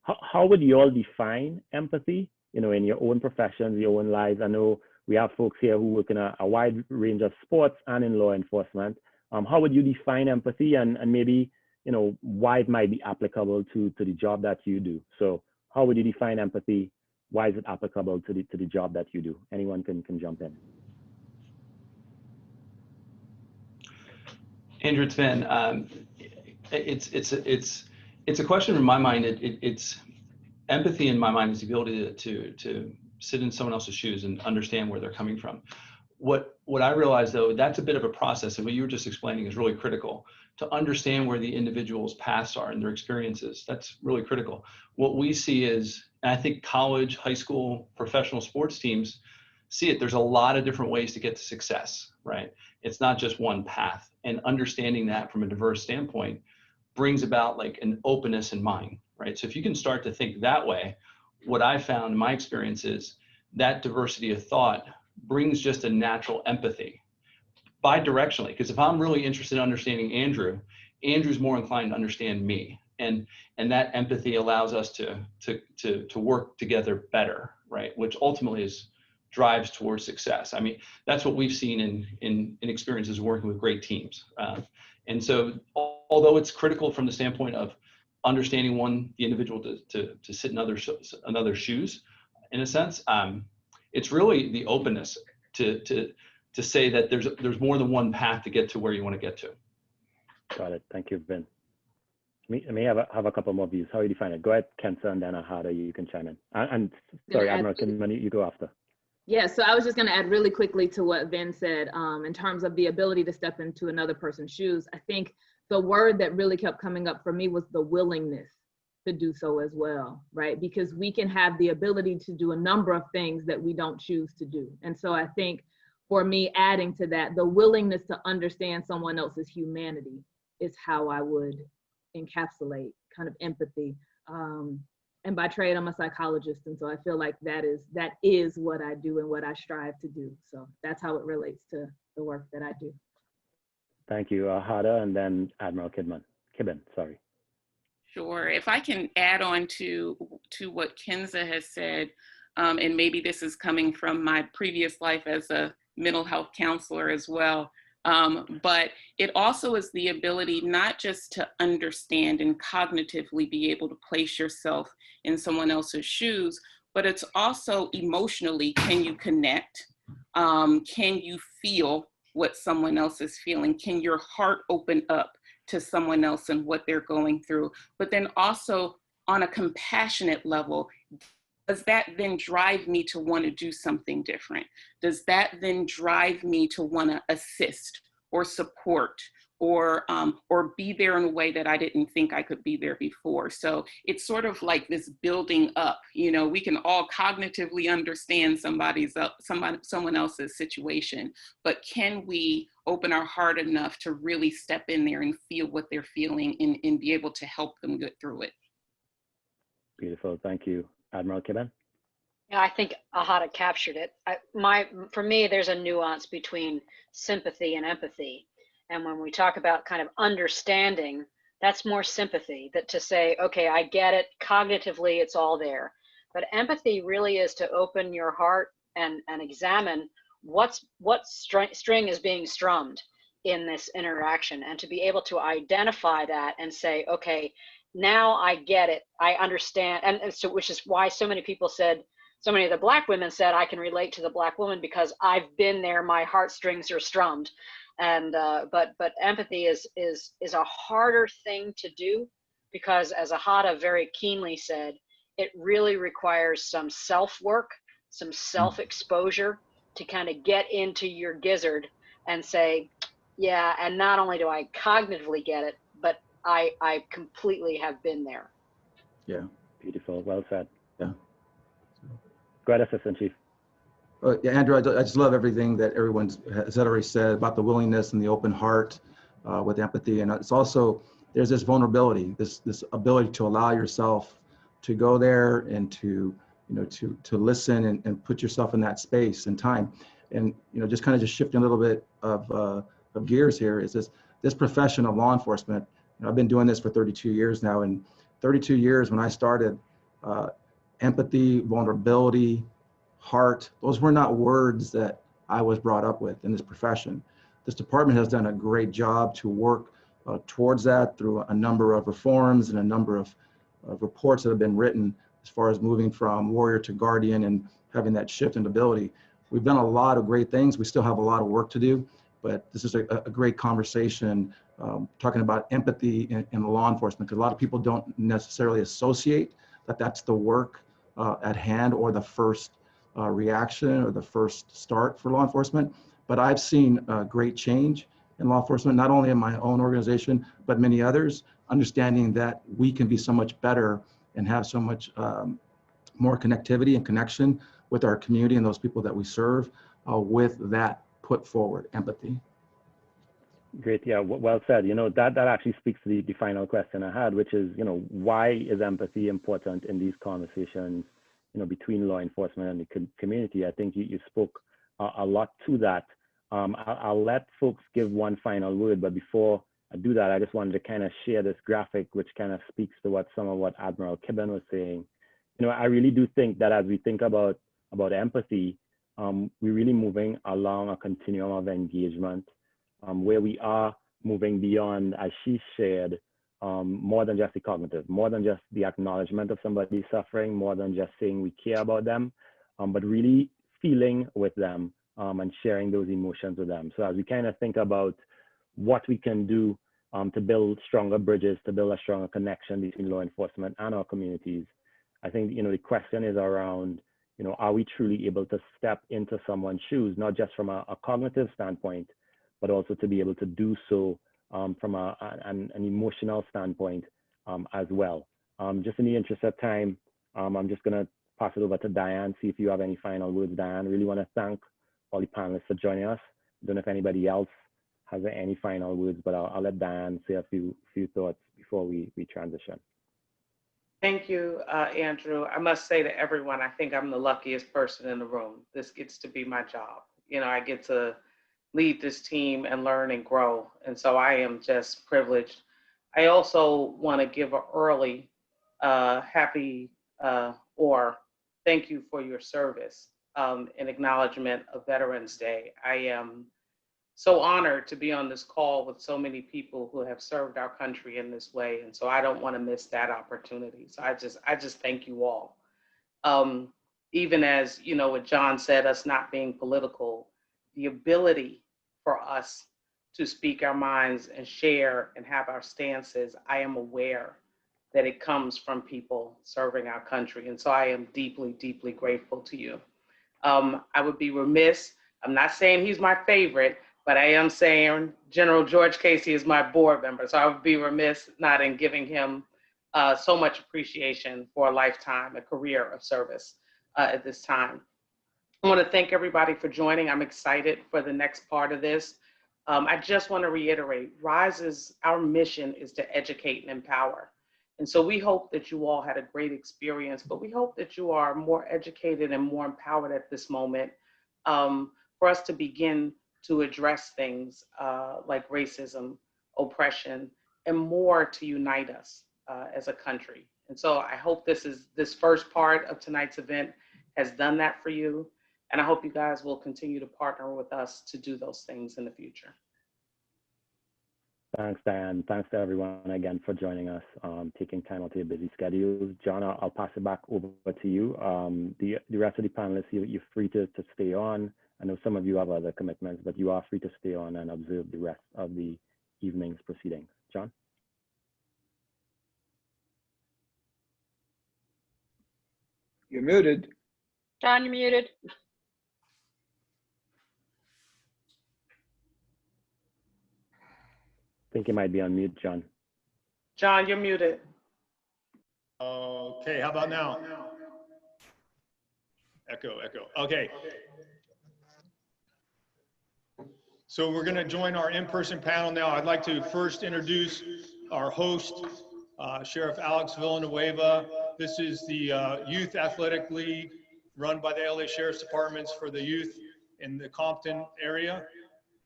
how would you all define empathy, in your own professions, your own lives? I know we have folks here who work in a wide range of sports and in law enforcement. How would you define empathy, and maybe, why it might be applicable to the job that you do? So how would you define empathy, why is it applicable to the job that you do? Anyone can jump in. Andrew, it's Vin. It's a question in my mind. It's empathy in my mind is the ability to sit in someone else's shoes and understand where they're coming from. What I realize though, that's a bit of a process, and what you were just explaining is really critical to understand where the individual's paths are and their experiences. That's really critical. What we see is, and I think college, high school, professional sports teams see it, there's a lot of different ways to get to success, right? It's not just one path, and understanding that from a diverse standpoint brings about like an openness in mind, right? So if you can start to think that way, what I found in my experience is that diversity of thought brings just a natural empathy bi-directionally. Because if I'm really interested in understanding Andrew's more inclined to understand me, and that empathy allows us to work together better, right? Which ultimately drives towards success. I mean, that's what we've seen in experiences working with great teams. And so, although it's critical from the standpoint of understanding the individual to sit in another shoes, in a sense, it's really the openness to say that there's more than one path to get to where you want to get to. Got it. Thank you, Ben. Let me have a couple more views. How you define it? Go ahead, Kenza, and then Ahada, you can chime in. And sorry, Admiral, you go after. Yeah, so I was just going to add really quickly to what Ben said in terms of the ability to step into another person's shoes. I think the word that really kept coming up for me was the willingness to do so as well, right? Because we can have the ability to do a number of things that we don't choose to do. And so I think for me, adding to that, the willingness to understand someone else's humanity is how I would encapsulate kind of empathy. And by trade, I'm a psychologist. And so I feel like that is what I do and what I strive to do. So that's how it relates to the work that I do. Thank you, Ahada, and then Admiral Kibben, sorry. Sure. If I can add on to what Kenza has said, and maybe this is coming from my previous life as a mental health counselor as well, but it also is the ability not just to understand and cognitively be able to place yourself in someone else's shoes, but it's also emotionally, can you connect? Can you feel what someone else is feeling? Can your heart open up to someone else and what they're going through? But then also on a compassionate level, does that then drive me to want to do something different? Does that then drive me to want to assist or support or be there in a way that I didn't think I could be there before? So it's sort of like this building up. You know, we can all cognitively understand someone else's situation, but can we open our heart enough to really step in there and feel what they're feeling and be able to help them get through it? Beautiful, thank you. Admiral Kibben? Yeah, I think Ahada captured it. For me, there's a nuance between sympathy and empathy. And when we talk about kind of understanding, that's more sympathy, that to say, okay, I get it, cognitively, it's all there. But empathy really is to open your heart and examine what string is being strummed in this interaction, and to be able to identify that and say, okay, now I get it, I understand. And so, which is why so many people said, so many of the Black women said, I can relate to the Black woman because I've been there, my heartstrings are strummed. And but empathy is a harder thing to do, because as Ahada very keenly said, it really requires some self-work, some self-exposure to kind of get into your gizzard and say, yeah, and not only do I cognitively get it, but I completely have been there. Yeah. Beautiful, well said. Yeah. Go ahead, Assistant Chief. Yeah, Andrew, I just love everything that everyone has already said about the willingness and the open heart with empathy. And it's also, there's this vulnerability, this ability to allow yourself to go there and to listen and put yourself in that space and time. And, just kind of shifting a little bit of gears here is this profession of law enforcement. I've been doing this for 32 years now, and 32 years when I started, empathy, vulnerability, heart, those were not words that I was brought up with in this profession. This department has done a great job to work towards that through a number of reforms and a number of reports that have been written, as far as moving from warrior to guardian and having that shift in ability. We've done a lot of great things. We still have a lot of work to do, but this is a great conversation talking about empathy in law enforcement, because a lot of people don't necessarily associate that that's the work at hand or the first reaction or the first start for law enforcement. But I've seen great change in law enforcement, not only in my own organization, but many others, understanding that we can be so much better and have so much more connectivity and connection with our community and those people that we serve with that put forward, empathy. Great. Yeah, well said. You know, that actually speaks to the final question I had, which is, you know, why is empathy important in these conversations, you know, between law enforcement and the community? I think you spoke a lot to that. I'll let folks give one final word, but before I do that, I just wanted to kind of share this graphic, which kind of speaks to some of what Admiral Kibben was saying. You know, I really do think that as we think about empathy, we're really moving along a continuum of engagement where we are moving beyond, as she shared, more than just the cognitive, more than just the acknowledgement of somebody's suffering, more than just saying we care about them, but really feeling with them and sharing those emotions with them. So as we kind of think about what we can do to build stronger bridges, to build a stronger connection between law enforcement and our communities, I think, you know, the question is around, you know, are we truly able to step into someone's shoes, not just from a cognitive standpoint, but also to be able to do so from an emotional standpoint as well. Just in the interest of time, I'm just going to pass it over to Diane, see if you have any final words, Diane. Really want to thank all the panelists for joining us. I don't know if anybody else has any final words, but I'll let Diane say a few thoughts before we transition. Thank you, Andrew. I must say to everyone, I think I'm the luckiest person in the room. This gets to be my job. You know, I get to lead this team and learn and grow. And so I am just privileged. I also want to give an early happy or thank you for your service in acknowledgement of Veterans Day. I am so honored to be on this call with so many people who have served our country in this way. And so I don't want to miss that opportunity. So I just thank you all. Even as, you know, what John said, us not being political, the ability for us to speak our minds and share and have our stances, I am aware that it comes from people serving our country. And so I am deeply, deeply grateful to you. I would be remiss, I'm not saying he's my favorite, but I am saying General George Casey is my board member. So I would be remiss not in giving him so much appreciation for a lifetime, a career of service at this time. I want to thank everybody for joining. I'm excited for the next part of this. I just want to reiterate, RISE's, our mission is to educate and empower. And so we hope that you all had a great experience, but we hope that you are more educated and more empowered at this moment for us to begin to address things like racism, oppression, and more to unite us as a country. And so I hope this first part of tonight's event has done that for you. And I hope you guys will continue to partner with us to do those things in the future. Thanks, Diane. Thanks to everyone again for joining us, taking time out of your busy schedules. John, I'll pass it back over to you. The rest of the panelists, you're free to stay on. I know some of you have other commitments, but you are free to stay on and observe the rest of the evening's proceedings. John? You're muted. John, you're muted. I think you might be on mute, John. John, you're muted. Okay, how about now? Echo. Okay. So we're going to join our in-person panel now. I'd like to first introduce our host, Sheriff Alex Villanueva. This is the Youth Athletic League run by the LA Sheriff's Departments for the youth in the Compton area.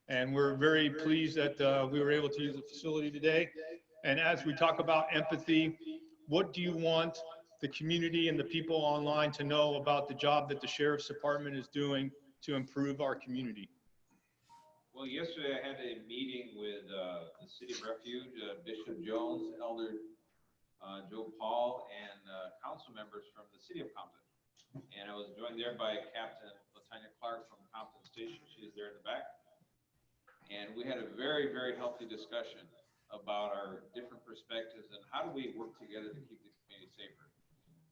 And we're very pleased that we were able to use the facility today. And as we talk about empathy, what do you want the community and the people online to know about the job that the Sheriff's Department is doing to improve our community? Well, yesterday I had a meeting with the City of Refuge, Bishop Jones, Elder Joe Paul, and council members from the city of Compton. And I was joined there by Captain Latanya Clark from Compton Station. She is there in the back. And we had a very, very healthy discussion about our different perspectives and how do we work together to keep the community safer.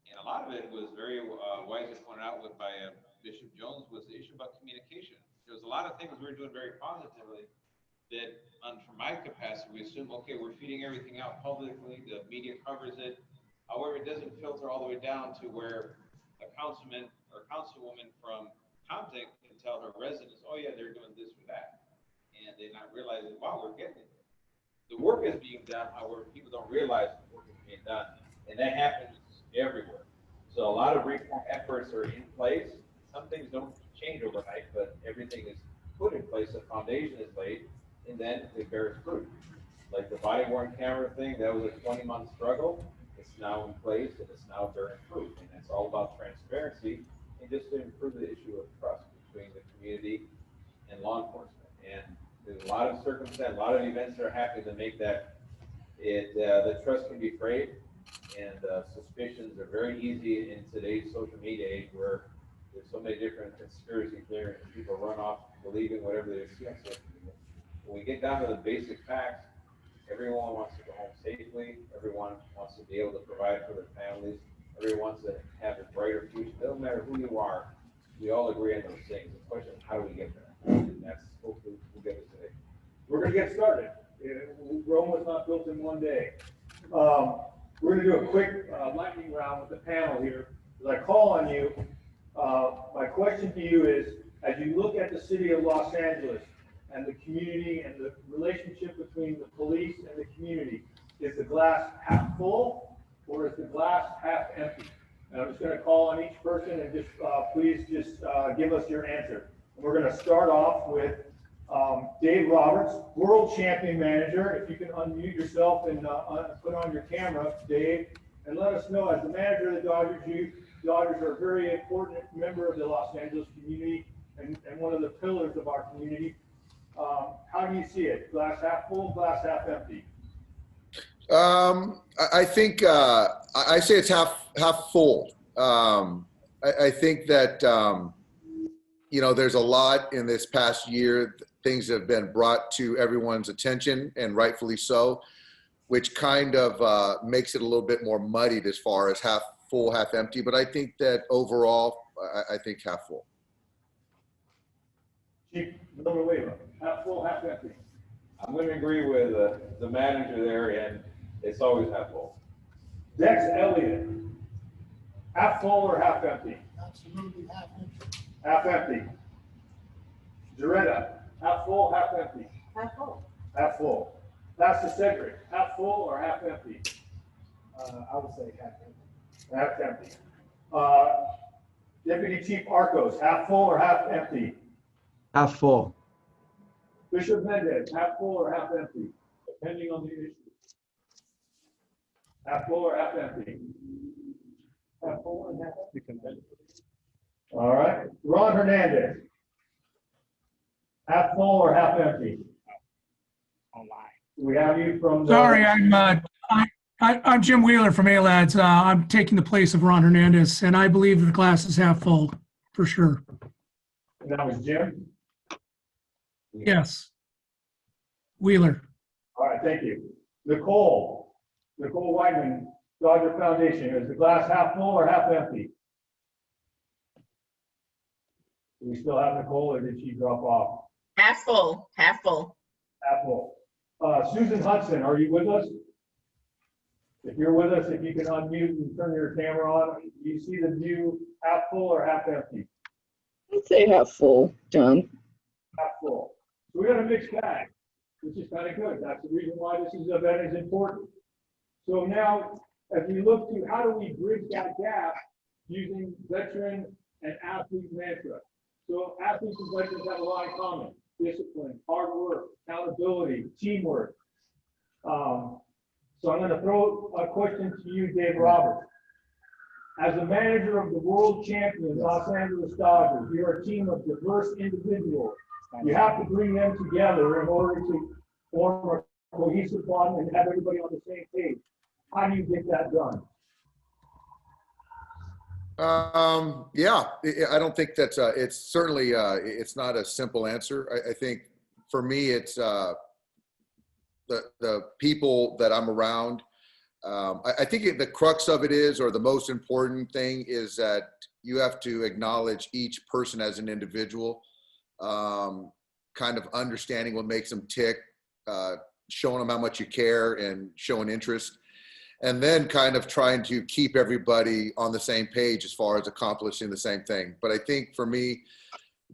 And a lot of it was very wisely pointed out by Bishop Jones, was the issue about communication. There was a lot of things we were doing very positively that, from my capacity, we assume, okay, we're feeding everything out publicly, the media covers it. However, it doesn't filter all the way down to where a councilman or councilwoman from Compton can tell her residents, oh yeah, they're doing this or that. And they're not realizing, wow, we're getting it. The work is being done, however, people don't realize the work is being done. And that happens everywhere. So a lot of reform efforts are in place. Some things don't change overnight, but everything is put in place, the foundation is laid, and then it bears fruit. Like the body-worn camera thing, that was a 20-month struggle. It's now in place, and it's now bearing fruit. And it's all about transparency and just to improve the issue of trust between the community and law enforcement. And there's a lot of circumstances, a lot of events that are happening to make that the trust can be frayed, and suspicions are very easy in today's social media age where there's so many different conspiracy theories and people run off believing whatever they see on social media. When we get down to the basic facts, everyone wants to go home safely. Everyone wants to be able to provide for their families. Everyone wants to have a brighter future. It doesn't matter who you are. We all agree on those things. The question is, how do we get there? And that's hopefully we'll get it today. We're going to get started. Rome was not built in one day. We're going to do a quick lightning round with the panel here. As I call on you, my question to you is, as you look at the city of Los Angeles and the community and the relationship between the police and the community, is the glass half full or is the glass half empty? And I'm just going to call on each person and just please just give us your answer. And we're going to start off with Dave Roberts, world champion manager. If you can unmute yourself and put on your camera, Dave, and let us know, as the manager of the Dodgers, Dodgers are a very important member of the Los Angeles community and one of the pillars of our community. How do you see it? Glass half full, glass half empty? I think I say it's half full. I think that there's a lot in this past year. Things have been brought to everyone's attention, and rightfully so, which kind of makes it a little bit more muddied as far as half full, half empty. But I think that overall, I think half full. Chief Villanueva, half full, half empty. I'm going to agree with the manager there, and it's always half full. Dex Elliott, half full or half empty? Absolutely half empty. Half empty. Zaretta, half full, half empty? Half full. Half full. Pastor Cedric, half full or half empty? I would say half empty. Half empty. Deputy Chief Arcos, half full or half empty? Half full. Bishop Mendez, half full or half empty? Depending on the issue. Half full or half empty? Half full and half empty. All right. Ron Hernandez, half full or half empty? Online. We have you from the... Sorry, I'm Jim Wheeler from ALADS. I'm taking the place of Ron Hernandez, and I believe the glass is half full, for sure. And that was Jim? Yes. Wheeler. All right, thank you. Nicole Whiteman, Dodger Foundation, is the glass half full or half empty? Do we still have Nicole, or did she drop off? Half full, half full. Half full. Susan Hudson, are you with us? If you're with us, if you can unmute and turn your camera on, do you see the view half full or half empty? I'd say half full, John. Half full. So we got a mixed bag, which is kind of good. That's the reason why this event is important. So now, as we look to how do we bridge that gap using veteran and athlete mantra. So athletes and veterans have a lot in common: discipline, hard work, accountability, teamwork. So I'm going to throw a question to you, Dave Roberts. As a manager of the world champion Los Angeles Dodgers, you're a team of diverse individuals. You have to bring them together in order to form a cohesive bond and have everybody on the same page. How do you get that done? Yeah, I don't think that's, it's certainly, it's not a simple answer. I think for me, it's the people that I'm around. I think the crux of it is, or the most important thing is that you have to acknowledge each person as an individual, kind of understanding what makes them tick, showing them how much you care and showing interest. And then kind of trying to keep everybody on the same page as far as accomplishing the same thing. But I think for me,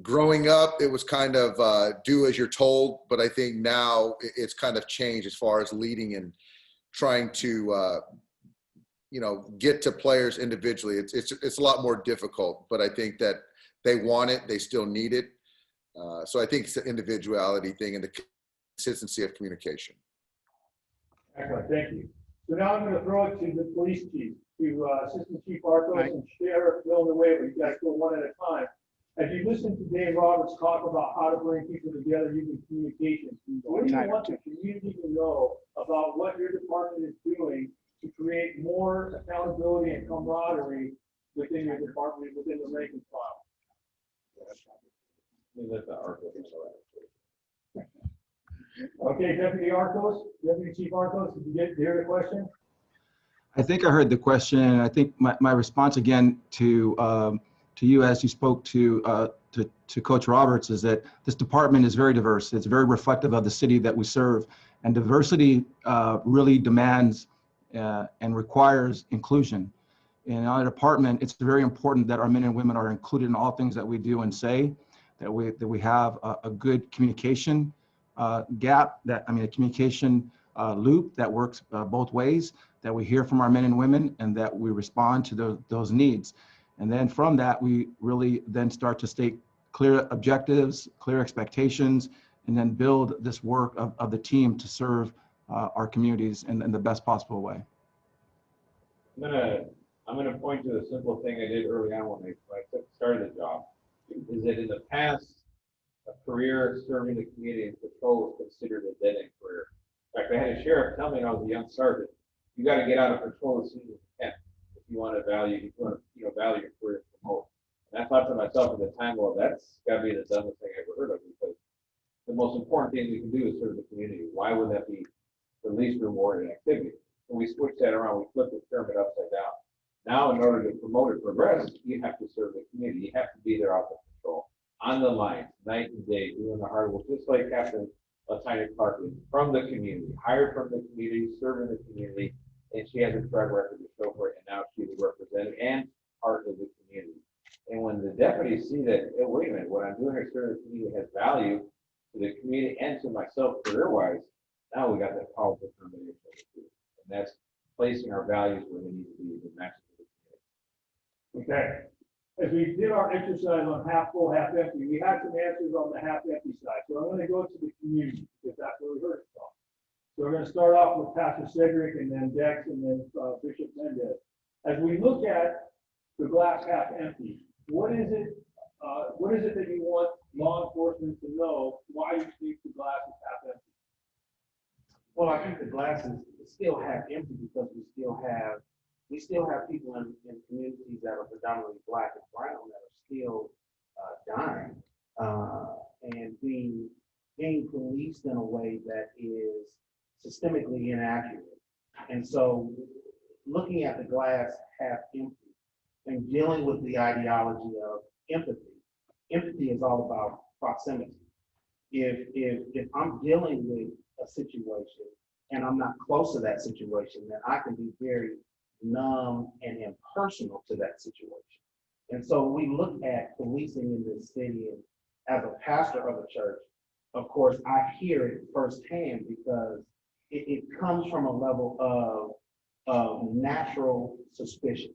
growing up, it was kind of do as you're told. But I think now it's kind of changed as far as leading and trying to, you know, get to players individually. It's a lot more difficult. But I think that they want it, they still need it. So I think it's the individuality thing and the consistency of communication. Excellent, thank you. So now I'm going to throw it to the police chief, to Assistant Chief Arcos and Sheriff Villanueva. You guys go one at a time. As you listen to Dave Roberts talk about how to bring people together using communication, what do you want the community to know about what your department is doing to create more accountability and camaraderie within your department, within the rank and file? Okay, Deputy Arcos, Deputy Chief Arcos, did you get to hear the question? I think I heard the question. I think my response again to you as you spoke to Coach Roberts is that this department is very diverse. It's very reflective of the city that we serve, and diversity really demands and requires inclusion. In our department, it's very important that our men and women are included in all things that we do and say, that we have a good communication gap, a communication loop that works both ways, that we hear from our men and women and that we respond to those needs. And then from that, we really then start to state clear objectives, clear expectations, and then build this work of the team to serve our communities in the best possible way. I'm gonna point to the simple thing I did early on when I started the job, is that in the past, a career serving the community in patrol was considered a dead-end career. In fact, I had a sheriff tell me when I was a young sergeant, you got to get out of patrol as soon as you can if you want to value your career and promote. And I thought to myself at the time, well, that's got to be the dumbest thing I ever heard of, because the most important thing we can do is serve the community. Why would that be the least rewarding activity? So we switched that around. We flipped the pyramid upside down. Now, in order to promote and progress, you have to serve the community. You have to be there out of patrol, on the line, night and day, doing the hard work, just like Captain Latanya Clark, from the community, hired from the community, serving the community, and she has a track record to show for it, and now she's a representative and part of the community. And when the deputies see that, oh, wait a minute, what I'm doing here serving the community has value to the community and to myself career-wise, now we got that powerful combination of the two. And that's placing our values where they need to be to match the community. Okay. As we did our exercise on half full, half empty, we had some answers on the half empty side. So I'm going to go to the community because that's where we heard it from. So we're going to start off with Pastor Cedric and then Dex and then Bishop Mendez. As we look at the glass half empty, what is it that you want law enforcement to know why you think the glass is half empty? Well, I think the glass is still half empty because we still have people in communities that are predominantly Black and brown that are still dying and being policed in a way that is systemically inaccurate. And so looking at the glass half empty and dealing with the ideology of empathy is all about proximity. If I'm dealing with a situation and I'm not close to that situation, then I can be very numb and impersonal to that situation. And so we look at policing in this city, and as a pastor of a church, of course, I hear it firsthand because it comes from a level of natural suspicion.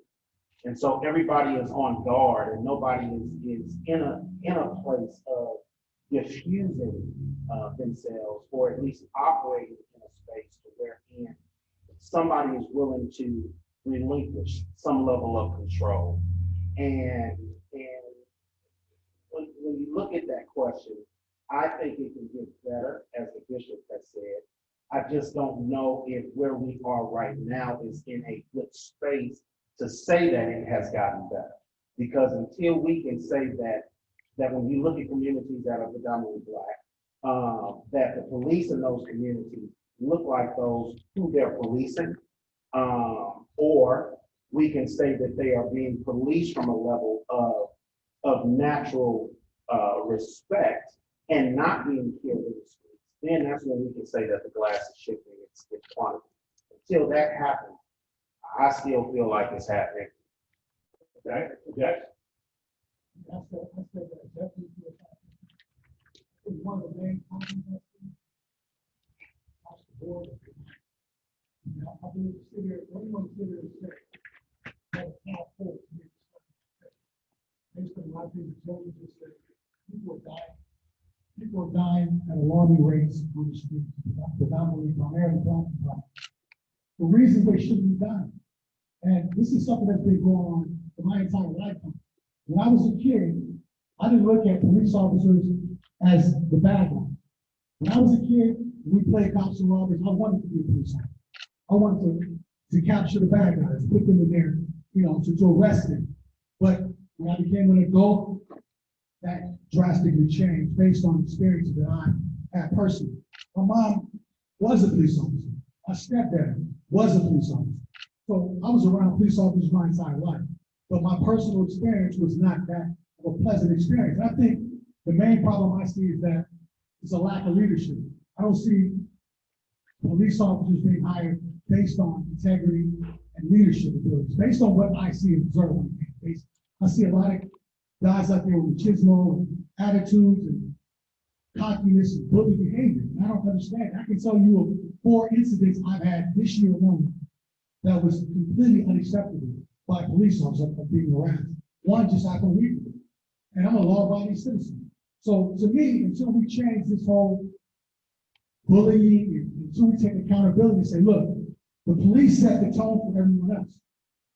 And so everybody is on guard and nobody is in a place of diffusing themselves, or at least operating in a space wherein somebody is willing to relinquish some level of control. And when you look at that question, I think it can get better, as the bishop has said. I just don't know if where we are right now is in a good space to say that it has gotten better. Because until we can say that when you look at communities that are predominantly Black, that the police in those communities look like those who they're policing, or we can say that they are being policed from a level of natural respect and not being killed in the streets. Then that's when we can say that the glass is shifting its quantity. Until that happens, I still feel like it's happening. Okay? Okay? One of the main problems across the board. I believe the city, everyone in the city said that it's not full. Based on my previous Joe just said, people are dying. People are dying at alarming rates on the streets, predominantly, primarily Black people. The reason they shouldn't be dying. And this is something that's been going on for my entire lifetime. When I was a kid, I didn't look at police officers as the bad guy. When I was a kid, we played cops and robbers. I wanted to be a police officer. I wanted to capture the bad guys, put them in there, to arrest them. But when I became an adult, that drastically changed based on experiences that I had personally. My mom was a police officer. My stepdad was a police officer. So I was around police officers my entire life. But my personal experience was not that of a pleasant experience. I think the main problem I see is that it's a lack of leadership. I don't see police officers being hired based on integrity and leadership abilities, based on what I see and observe on a daily basis. I see a lot of guys out there with machismo and attitudes and cockiness and bully behavior. And I don't understand. I can tell you of 4 incidents I've had this year alone that was completely unacceptable by police officers of being harassed. One just happened recently. And I'm a law-abiding citizen. So to me, until we change this whole bullying, until we take accountability and say, look, the police set the tone for everyone else.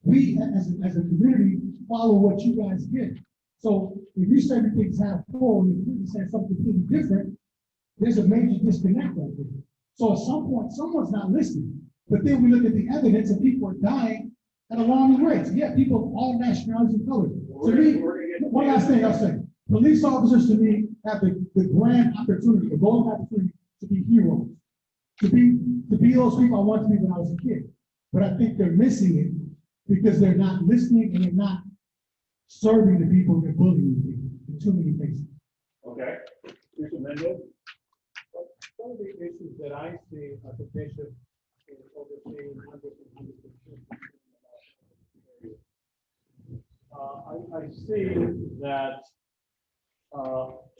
We as a community follow what you guys get. So if you say everything's half full and you say something completely different, there's a major disconnect right there. So at some point, someone's not listening. But then we look at the evidence and people are dying at alarming rates. Yeah, people of all nationalities and colors. To me, one last thing I'll say. Police officers to me have the grand opportunity, the golden opportunity to be heroes. To be those people I wanted to be when I was a kid. But I think they're missing it because they're not listening and they're not serving the people, they're bullying the people in too many cases. Okay. Mr. Mendez? One of the issues that I see as a bishop in overseeing hundreds and hundreds of children, I see that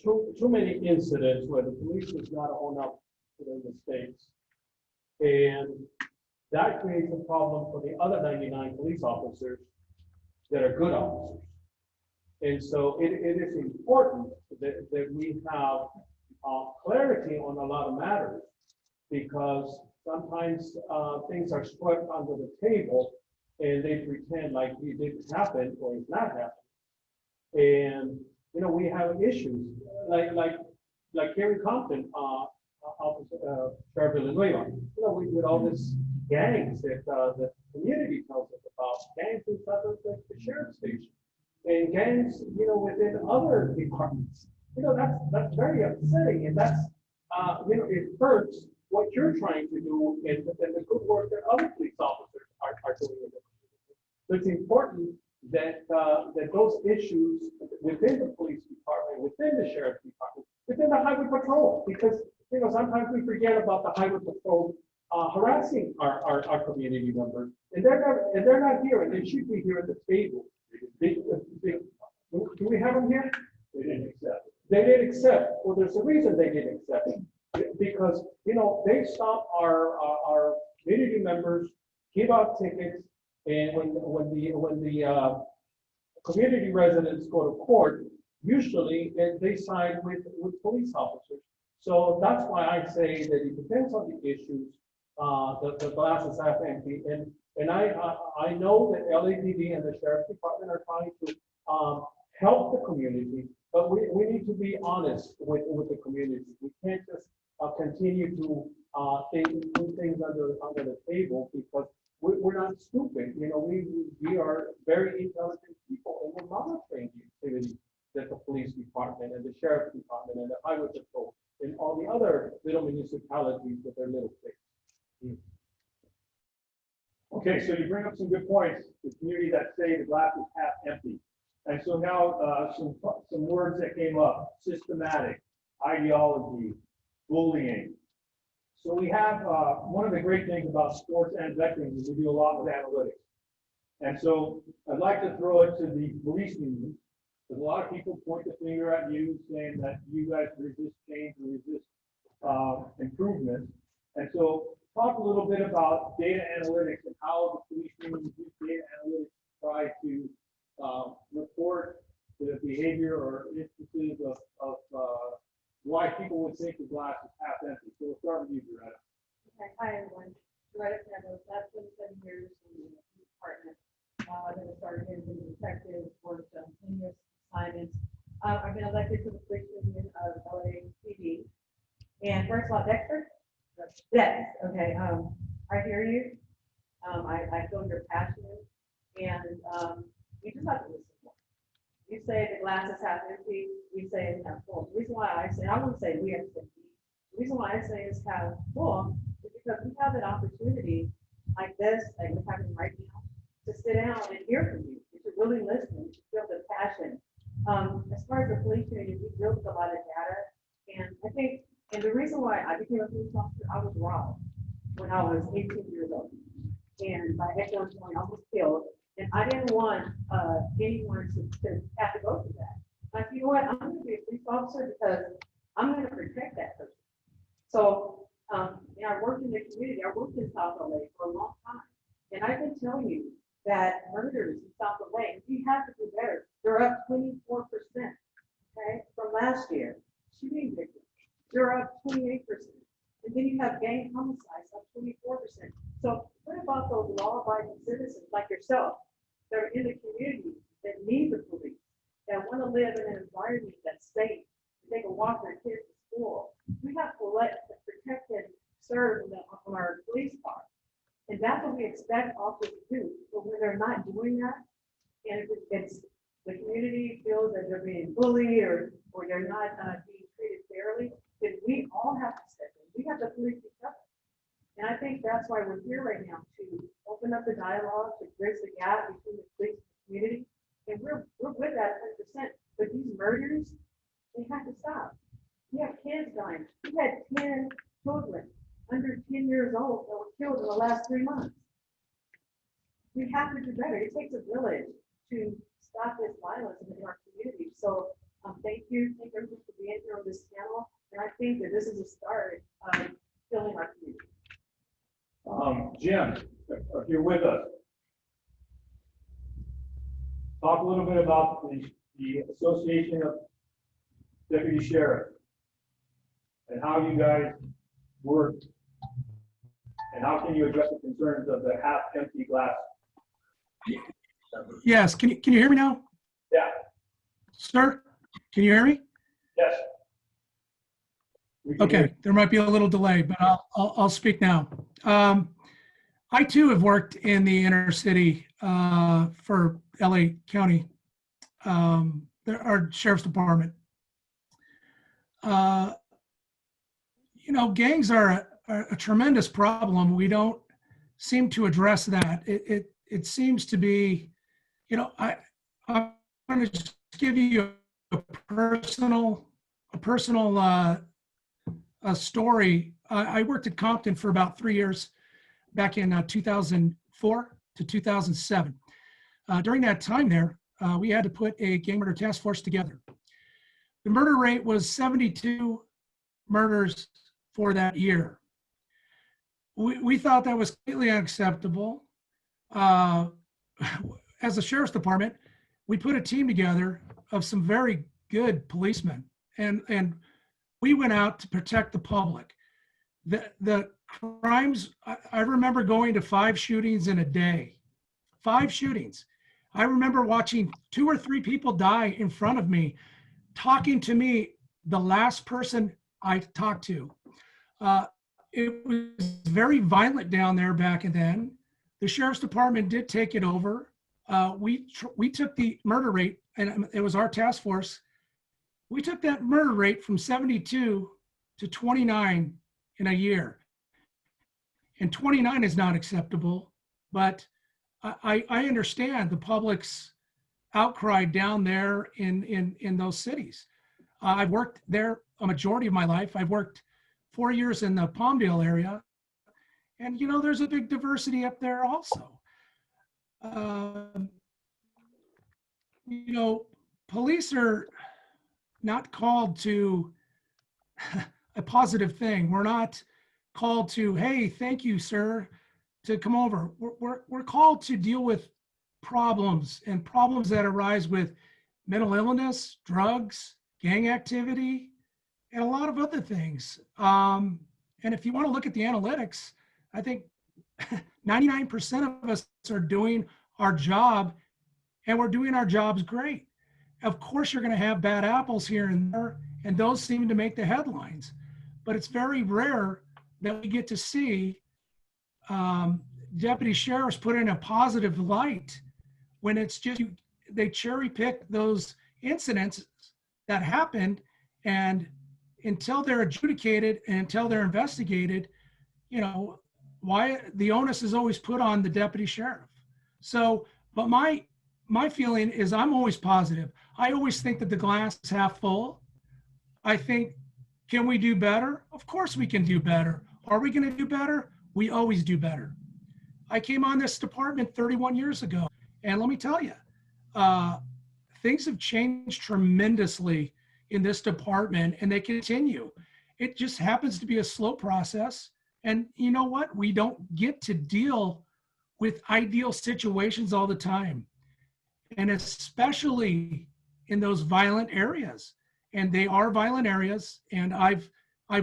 too many incidents where the police does not own up to their mistakes. And that creates a problem for the other 99 police officers that are good officers. And so it is important that we have clarity on a lot of matters, because sometimes things are swept under the table and they pretend like it didn't happen or it's not happening. And we have issues like here in Compton, Sheriff Villanueva, with all this gangs that the community tells us about, gangs inside the sheriff's station, and gangs, within other departments. That's very upsetting, and that's, it hurts what you're trying to do and the good work that other police officers are doing in the community. So it's important that those issues within the police department, within the sheriff's department, within the highway patrol, because sometimes we forget about the highway patrol harassing our community members, and they're not here, and they should be here at the table. Do we have them here? They didn't accept. They didn't accept. Well, there's a reason they didn't accept it, because they stop our community members, give out tickets, and when the community residents go to court, usually they side with police officers. So that's why I say that it depends on the issues. The glass is half empty, and I know that LAPD and the Sheriff's Department are trying to help the community, but we need to be honest with the community. We can't just continue to think stupid. You know, we are very intelligent people, and we're monitoring the activities that the police department and the sheriff's department and the highway patrol and all the other little municipalities with their little things. Okay, so you bring up some good points. The community that say the glass is half empty. And so now some words that came up: systematic, ideology, bullying. So we have one of the great things about sports and veterans is we do a lot with analytics. And so I'd like to throw it to the police union, because a lot of people point the finger at you saying that you guys resist change and resist improvement. And so talk a little bit about data analytics and how the police union use data analytics to try to report the behavior or instances of why people would think the glass is half empty. So we'll start with you, Doretta. Okay, hi everyone. Doretta Mendez, last 27 years in the police department. Then I started as a detective, worked 10 years assignments. I've been elected to the police union of LAPD. And first of all, Dexter? Yes, okay. I hear you. I feel your passion. And you just have to listen more. You say the glass is half empty, we say it's half full. The reason why I say, I wouldn't say we have to say we. The reason why I say it's half full is because we have an opportunity like this, like we're having right now, to sit down and hear from you, to really listen, to feel the passion. As far as the police union, we built a lot of data. And I think, and the reason why I became a police officer, I was robbed when I was 18 years old. And by at one point I was killed. And I didn't want anyone to have to go through that. Like, you know what, I'm gonna be a police officer because I'm gonna protect that person. So, I worked in the community, I worked in South LA for a long time. And I can tell you that murders in South LA, we have to do better. They're up 24%, okay, from last year. Shooting victims, they're up 28%. And then you have gang homicides up 24%. So what about those law-abiding citizens like yourself that are in the community that need the police, that want to live in an environment that's safe, that they can walk their kids to school? We have to protect and serve on our police car. And that's what we expect officers to do. But when they're not doing that, and if it's the community feels that they're being bullied or they're not being treated fairly, then we all have to step in. We have to police each other. And I think that's why we're here right now, to open up the dialogue, to bridge the gap between the police and the community. And we're with that 100%. But these murders, they have to stop. We have kids dying. We had 10 children under 10 years old that were killed in the last 3 months. We have to do better. It takes a village to stop this violence in our community. So thank you. Thank everyone for being here on this panel. And I think that this is a start of healing our community. Jim, if you're with us, talk a little bit about the Association of Deputy Sheriff and how you guys work and how can you address the concerns of the half-empty glass. Yes, can you hear me now? Yeah. Sir, can you hear me? Yes. Okay, there might be a little delay, but I'll speak now. I too have worked in the inner city for LA County, our sheriff's department. Gangs are a tremendous problem. We don't seem to address that. It seems to be, I'm going to just give you a personal story. I worked at Compton for about 3 years back in 2004 to 2007. During that time there, we had to put a gang murder task force together. The murder rate was 72 murders for that year. We thought that was completely unacceptable. As a sheriff's department, we put a team together of some very good policemen, and we went out to protect the public. The crimes, I remember going to 5 shootings in a day. 5 shootings. I remember watching 2 or 3 people die in front of me, talking to me, the last person I talked to. It was very violent down there back then. the sheriff's department did take it over. We took the murder rate, and it was our task force. We took that murder rate from 72 to 29 in a year. And 29 is not acceptable, but I understand the public's outcry down there in those cities. I've worked there a majority of my life. I've worked 4 years in the Palmdale area, and you know, there's a big diversity up there also. You know, police are not called to a positive thing. We're not called to, hey, thank you, sir, to come over. We're called to deal with problems, and problems that arise with mental illness, drugs, gang activity, and a lot of other things. And if you want to look at the analytics, I think 99% of us are doing our job, and we're doing our jobs great. Of course, you're going to have bad apples here and there, and those seem to make the headlines. But it's very rare that we get to see deputy sheriffs put in a positive light when it's just they cherry pick those incidents that happened, and until they're adjudicated and until they're investigated, you know, why the onus is always put on the deputy sheriff. So, but my feeling is I'm always positive. I always think that the glass is half full. I think, can we do better? Of course we can do better. Are we going to do better? We always do better. I came on this department 31 years ago, and let me tell you, things have changed tremendously in this department, and they continue. It just happens to be a slow process. And you know what? We don't get to deal with ideal situations all the time, and especially in those violent areas. And they are violent areas, and I've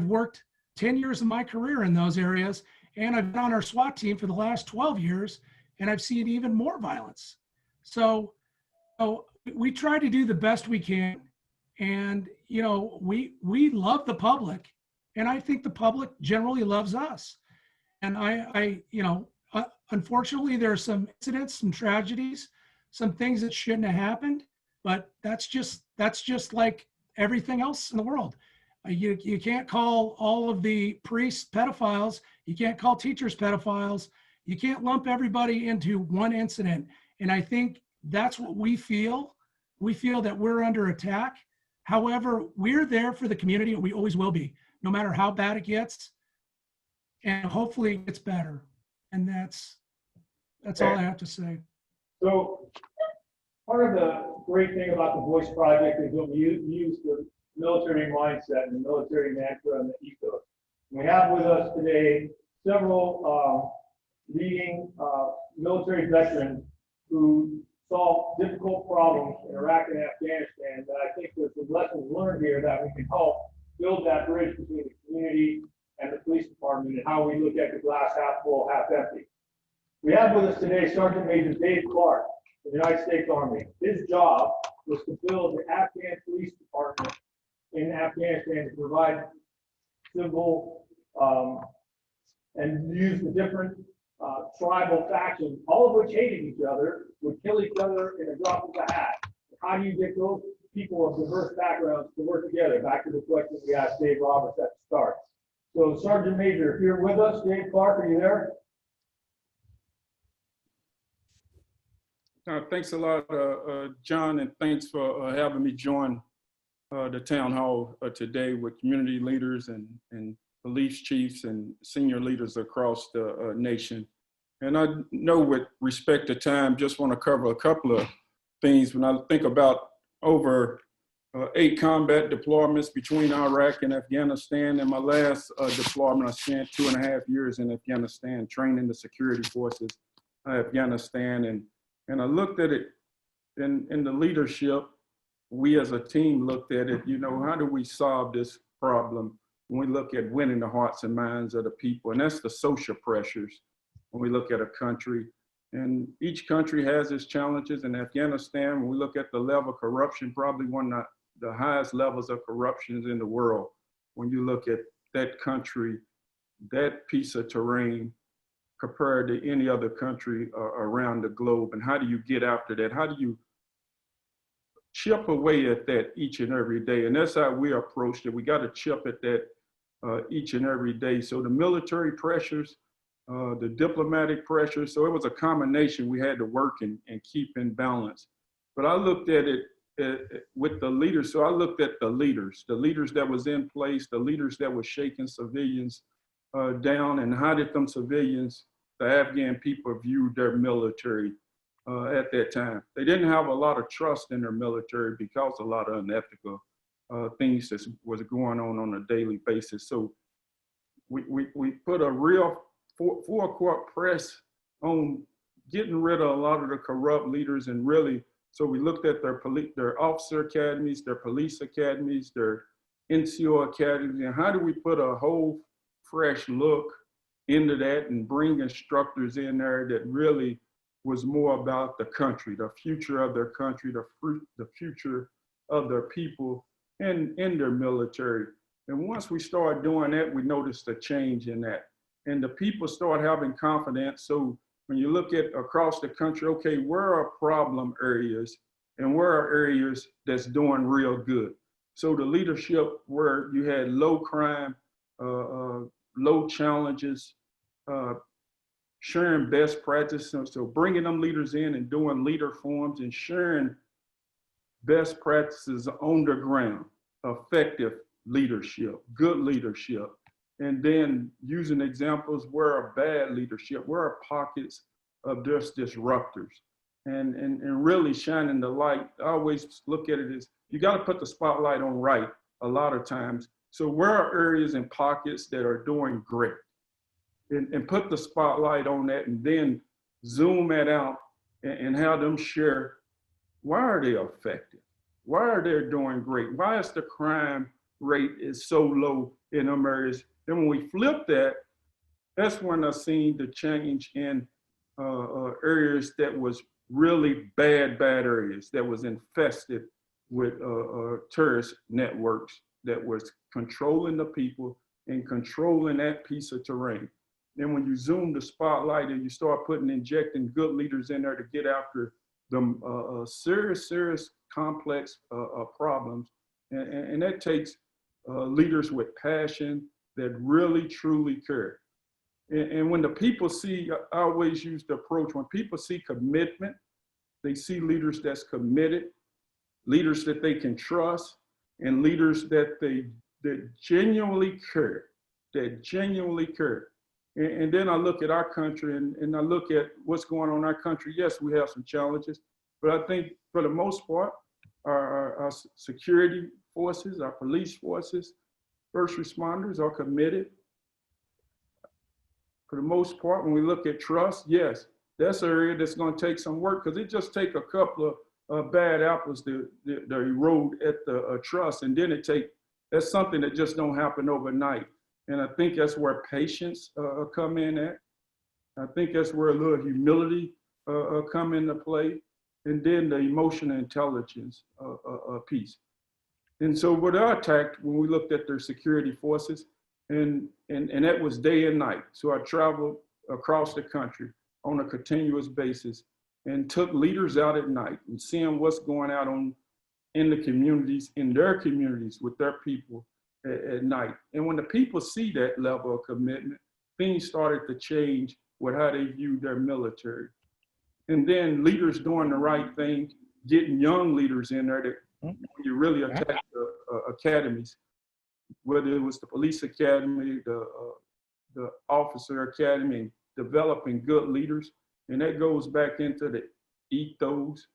worked 10 years of my career in those areas, and I've been on our SWAT team for the last 12 years, and I've seen even more violence. So we try to do the best we can, and you know, we love the public, and I think the public generally loves us. And I you know, unfortunately, there are some incidents, some tragedies, some things that shouldn't have happened, but that's just like everything else in the world. You can't call all of the priests pedophiles. You can't call teachers pedophiles. You can't lump everybody into one incident. And I think that's what we feel. We feel that we're under attack. However, we're there for the community, and we always will be, no matter how bad it gets. And hopefully it gets better. And that's all I have to say. So part of the great thing about the Voice Project is that we use the military mindset and the military mantra and the ethos. We have with us today several leading military veterans who solve difficult problems in Iraq and Afghanistan. That I think there's some lessons learned here that we can help build that bridge between the community and the police department, and how we look at the glass half full, half empty. We have with us today Sergeant Major Dave Clark of the United States Army. His job was to build the Afghan police department in Afghanistan to provide civil and use the different tribal factions, all of which hated each other, would kill each other in a drop of a hat. How do you get those people of diverse backgrounds to work together? Back to the question we asked Dave Roberts at the start. So Sergeant Major, if you're with us, Dave Clark, are you there? Thanks a lot, John, and thanks for having me join the town hall today with community leaders and police chiefs and senior leaders across the nation. And I know with respect to time, just want to cover a couple of things. When I think about over 8 combat deployments between Iraq and Afghanistan, and my last deployment, I spent 2.5 years in Afghanistan training the security forces of Afghanistan. And I looked at it in the leadership, we as a team looked at it, you know, how do we solve this problem when we look at winning the hearts and minds of the people? And that's the social pressures when we look at a country. And each country has its challenges. In Afghanistan, when we look at the level of corruption, probably one of the highest levels of corruption in the world. When you look at that country, that piece of terrain, compared to any other country around the globe. And how do you get after that? How do you chip away at that each and every day? And that's how we approached it. We got to chip at that each and every day. So the military pressures, the diplomatic pressures, so it was a combination we had to work and keep in balance. But I looked at it with the leaders. So I looked at the leaders that was in place, the leaders that were shaking civilians down, and how did them civilians, the Afghan people, viewed their military at that time. They didn't have a lot of trust in their military because a lot of unethical things that was going on a daily basis. So we put a real full court press on getting rid of a lot of the corrupt leaders, and really, so we looked at their officer academies, their police academies, their NCO academies, and how do we put a whole fresh look into that and bring instructors in there that really was more about the country, the future of their country, the future of their people and in their military. And once we started doing that, we noticed a change in that. And the people start having confidence. So when you look at across the country, okay, where are problem areas and where are areas that's doing real good? So the leadership where you had low crime, low challenges, sharing best practices. So bringing them leaders in and doing leader forums and sharing best practices on the ground, effective leadership, good leadership. And then using examples where are bad leadership, where are pockets of just disruptors, and really shining the light. I always look at it as you got to put the spotlight on right a lot of times. So where are areas and pockets that are doing great? And put the spotlight on that, and then zoom that out and have them share, why are they effective? Why are they doing great? Why is the crime rate is so low in them areas? Then when we flip that, that's when I seen the change in areas that was really bad areas, that was infested with terrorist networks that was controlling the people and controlling that piece of terrain. Then when you zoom the spotlight and you start injecting good leaders in there to get after them serious, complex problems, and that takes leaders with passion that really, truly care. And when the people see, I always use the approach, when people see commitment, they see leaders that's committed, leaders that they can trust, and leaders that genuinely care, And then I look at our country and I look at what's going on in our country. Yes, we have some challenges, but I think for the most part, our security forces, our police forces, first responders are committed. For the most part, when we look at trust, yes, that's an area that's going to take some work, because it just takes a couple of bad apples to erode at the trust, and then that's something that just don't happen overnight. And I think that's where patience come in at. I think that's where a little humility come into play, and then the emotional intelligence piece. And so what I attacked when we looked at their security forces, and that was day and night. So I traveled across the country on a continuous basis and took leaders out at night and seeing what's going on in the communities, in their communities with their people at night. And when the people see that level of commitment, things started to change with how they view their military. And then leaders doing the right thing, getting young leaders in there that when you really attack the academies, whether it was the police academy, the officer academy, and developing good leaders. And that goes back into the ethos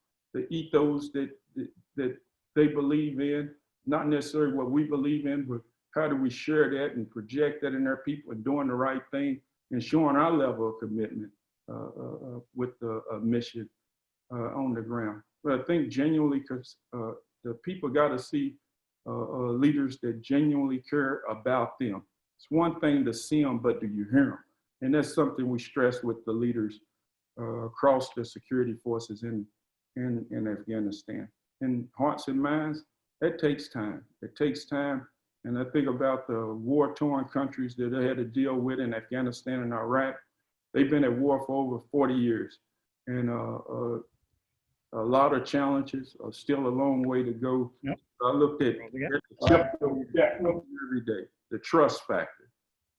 that they believe in, not necessarily what we believe in, but how do we share that and project that in their people and doing the right thing and showing our level of commitment with the mission on the ground. But I think genuinely, because the people got to see leaders that genuinely care about them. It's one thing to see them, but do you hear them? And that's something we stress with the leaders across the security forces in Afghanistan. And hearts and minds, that takes time. It takes time. And I think about the war-torn countries that they had to deal with in Afghanistan and Iraq. they've been at war for over 40 years. And a lot of challenges, still a long way to go. Yep. I looked at every day, the trust factor.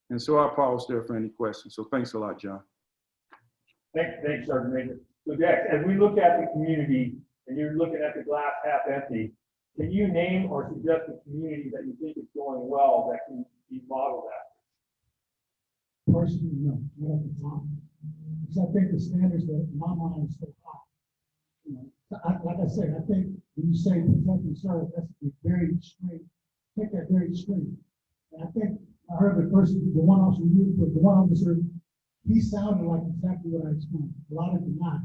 And so I pause there for any questions. So thanks a lot, John. Thanks, Sergeant Major. So Dex, as we look at the community and you're looking at the glass half empty, can you name or suggest a community that you think is going well that can be modeled after? Personally, no, not at the time. Because I think the standards that in my mind is so high. You know, like I said, I think when you say protect and serve, that's very extreme. Take that very extreme. And I think I heard the one officer you put, the one officer, he sounded like exactly what I explained. A lot of them not.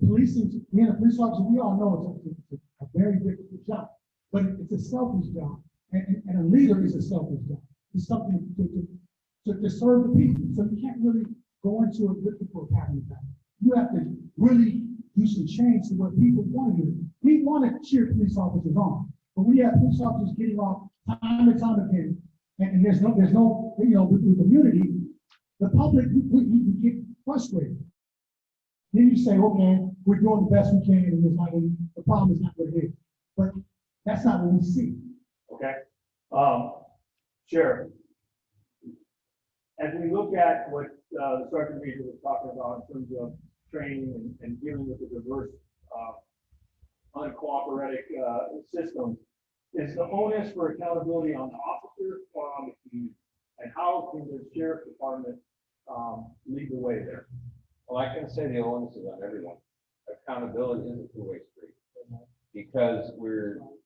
Policing, being a police officer, we all know it's a very difficult job, but it's a selfish job. And a leader is a selfish job. It's something to serve the people. So you can't really go into it looking for a pat on the back. You have to really do some change to what people want to hear. We want to cheer police officers on, but we have police officers getting off time and time again, and there's no, you know, with the community, the public, we get frustrated. Then you say, okay, we're doing the best we can, and there's not any, the problem is not what it is. But that's not what we see. Okay. Sheriff, as we look at what the Sergeant Major was talking about in terms of training and dealing with the diverse, uncooperative systems, is the onus for accountability on the officer or on the community? And how can the Sheriff Department lead the way there? Well, I can say the onus is on everyone. Accountability is a two-way street. Because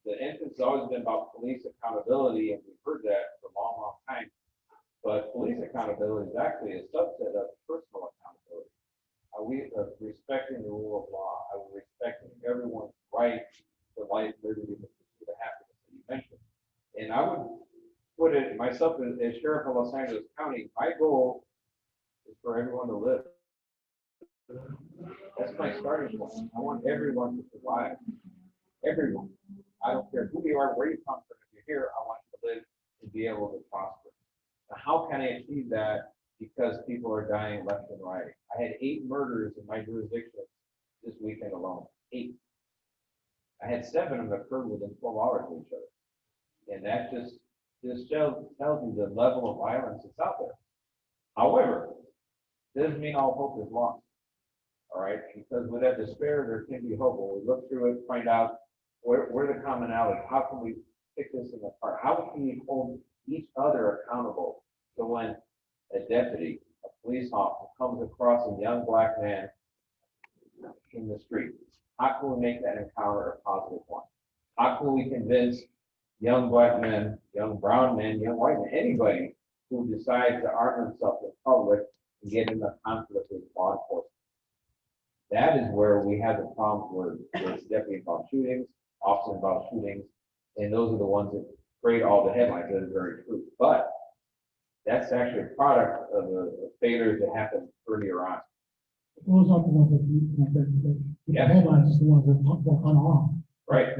the emphasis has always been about police accountability, and we've heard that for a long, long time. But police accountability is actually a subset of personal accountability. Are we respecting the rule of law? Are we respecting everyone's right to life, liberty, and the pursuit of happiness that you mentioned? And I would put it myself as Sheriff of Los Angeles County, my goal is for everyone to live. That's my starting point. I want everyone to survive. Everyone. I don't care who you are, where you come from. If you're here, I want you to live and be able to prosper. Now, how can I achieve that? Because people are dying left and right. I had 8 murders in my jurisdiction this weekend alone. 8. I had 7 of them occurred within 12 hours of each other. And that just tells you the level of violence that's out there. However, doesn't mean all hope is lost. All right, because with that despair, there can be hope. When we look through it, find out where the commonality, how can we pick this in apart? How can we hold each other accountable? So when a deputy, a police officer comes across a young black man in the street, how can we make that encounter a positive one? How can we convince young black men, young brown men, young white men, anybody who decides to arm themselves in public and get in a conflict with law enforcement? That is where we have the problems where it's definitely about shootings, often about shootings, and those are the ones that create all the headlines. That is very true. But that's actually a product of the failures that happened earlier on. Those are the ones the headlines is the ones that are unarmed. Right.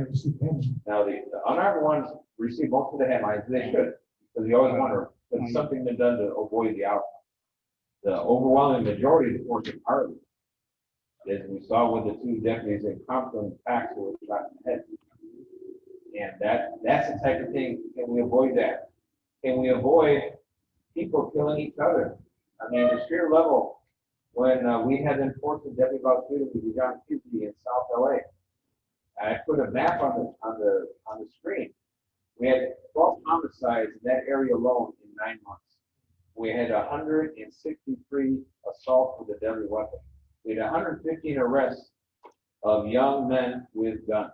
Now the unarmed ones receive most of the headlines. They should, because you always wonder, has something been done to avoid the outcome? The overwhelming majority of the force is hardened. As we saw with the 2 deputies in Compton, packs who were shot in the head. And that's the type of thing, can we avoid that? Can we avoid people killing each other? I mean, the sheer level, when we had enforcement deputy about shooting with John Kisby in South LA, I put a map on the screen. We had 12 homicides in that area alone in 9 months. We had 163 assaults with a deadly weapon. We had 115 arrests of young men with guns.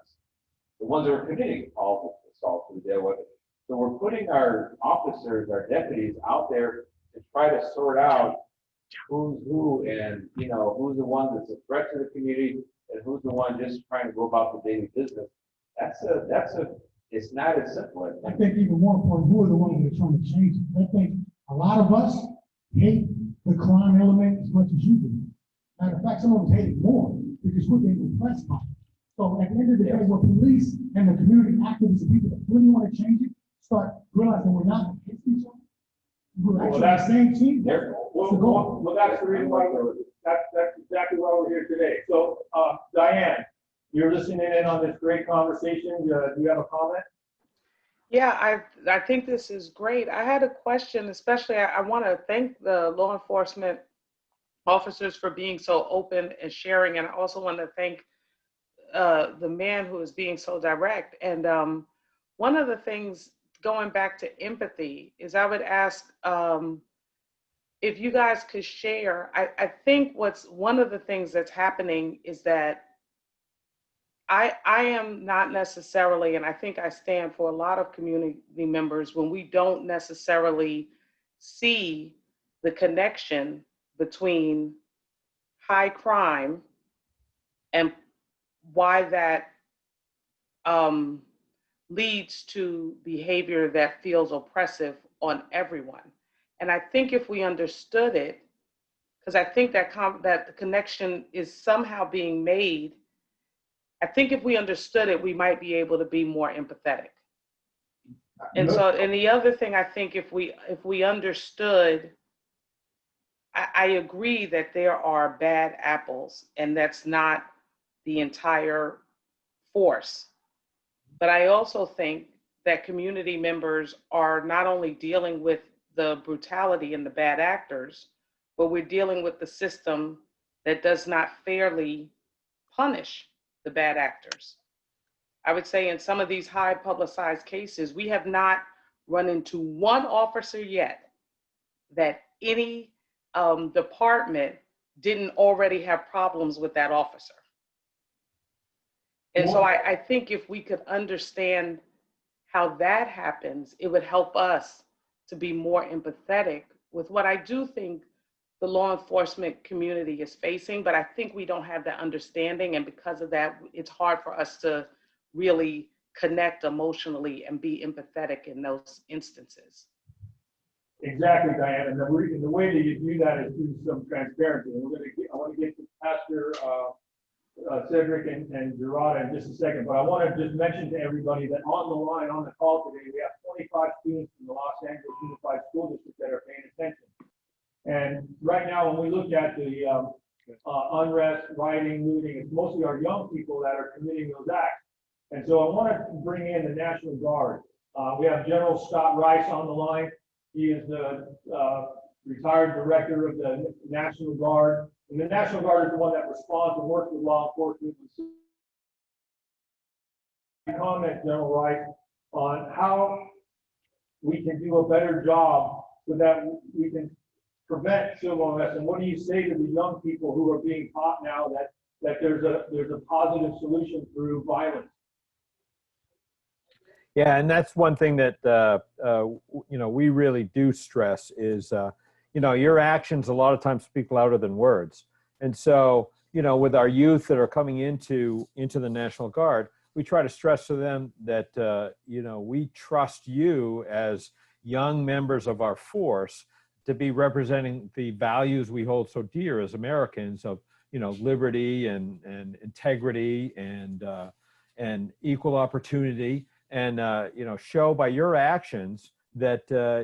The ones that were committing all the assaults with a deadly weapon. So we're putting our officers, our deputies out there to try to sort out who's who and, you know, who's the one that's a threat to the community and who's the one just trying to go about the daily business. It's not as simple as that. I think even more important, who are the ones that are trying to change it? I think a lot of us hate the crime element as much as you do. Matter of fact, some of us hate it more because we're getting oppressed by it. So at the end of the day, what police and the community activists and people that really want to change it start realizing we're not against each other. We're Well, actually that's- the same team. Well, that's the reason why that's exactly why we're here today. So, Diane, you're listening in on this great conversation. Do you have a comment? Yeah, I think this is great. I had a question, especially I want to thank the law enforcement officers for being so open and sharing, and I also want to thank the man who is being so direct. And one of the things, going back to empathy, is I would ask if you guys could share. I think what's one of the things that's happening is that I am not necessarily, and I think I stand for a lot of community members, when we don't necessarily see the connection between high crime and why that leads to behavior that feels oppressive on everyone. And I think if we understood it, because I think that that the connection is somehow being made, I think if we understood it, we might be able to be more empathetic. And so, and the other thing, I think if we understood, I agree that there are bad apples, and that's not the entire force. But I also think that community members are not only dealing with the brutality and the bad actors, but we're dealing with the system that does not fairly punish the bad actors. I would say in some of these high publicized cases, we have not run into one officer yet that any department didn't already have problems with that officer. And so I think if we could understand how that happens, it would help us to be more empathetic with what I do think the law enforcement community is facing, but I think we don't have that understanding. And because of that, it's hard for us to really connect emotionally and be empathetic in those instances. Exactly, Diane. And the way that you do that is through some transparency. And I want to get to Pastor Cedric and Gerard in just a second, but I want to just mention to everybody that on the line, on the call today, we have 25 students from the Los Angeles Unified School District that are paying attention. And right now, when we look at the unrest, rioting, looting, it's mostly our young people that are committing those acts. And so I want to bring in the National Guard. We have General Scott Rice on the line. He is the retired director of the National Guard. And the National Guard is the one that responds and works with law enforcement. Comment, General Rice, on how we can do a better job so that we can prevent civil unrest. And what do you say to the young people who are being taught now that there's a positive solution through violence? Yeah, and that's one thing that we really do stress is your actions a lot of times speak louder than words. And so with our youth that are coming into the National Guard, we try to stress to them that we trust you as young members of our force to be representing the values we hold so dear as Americans of liberty and integrity and equal opportunity. And, show by your actions that,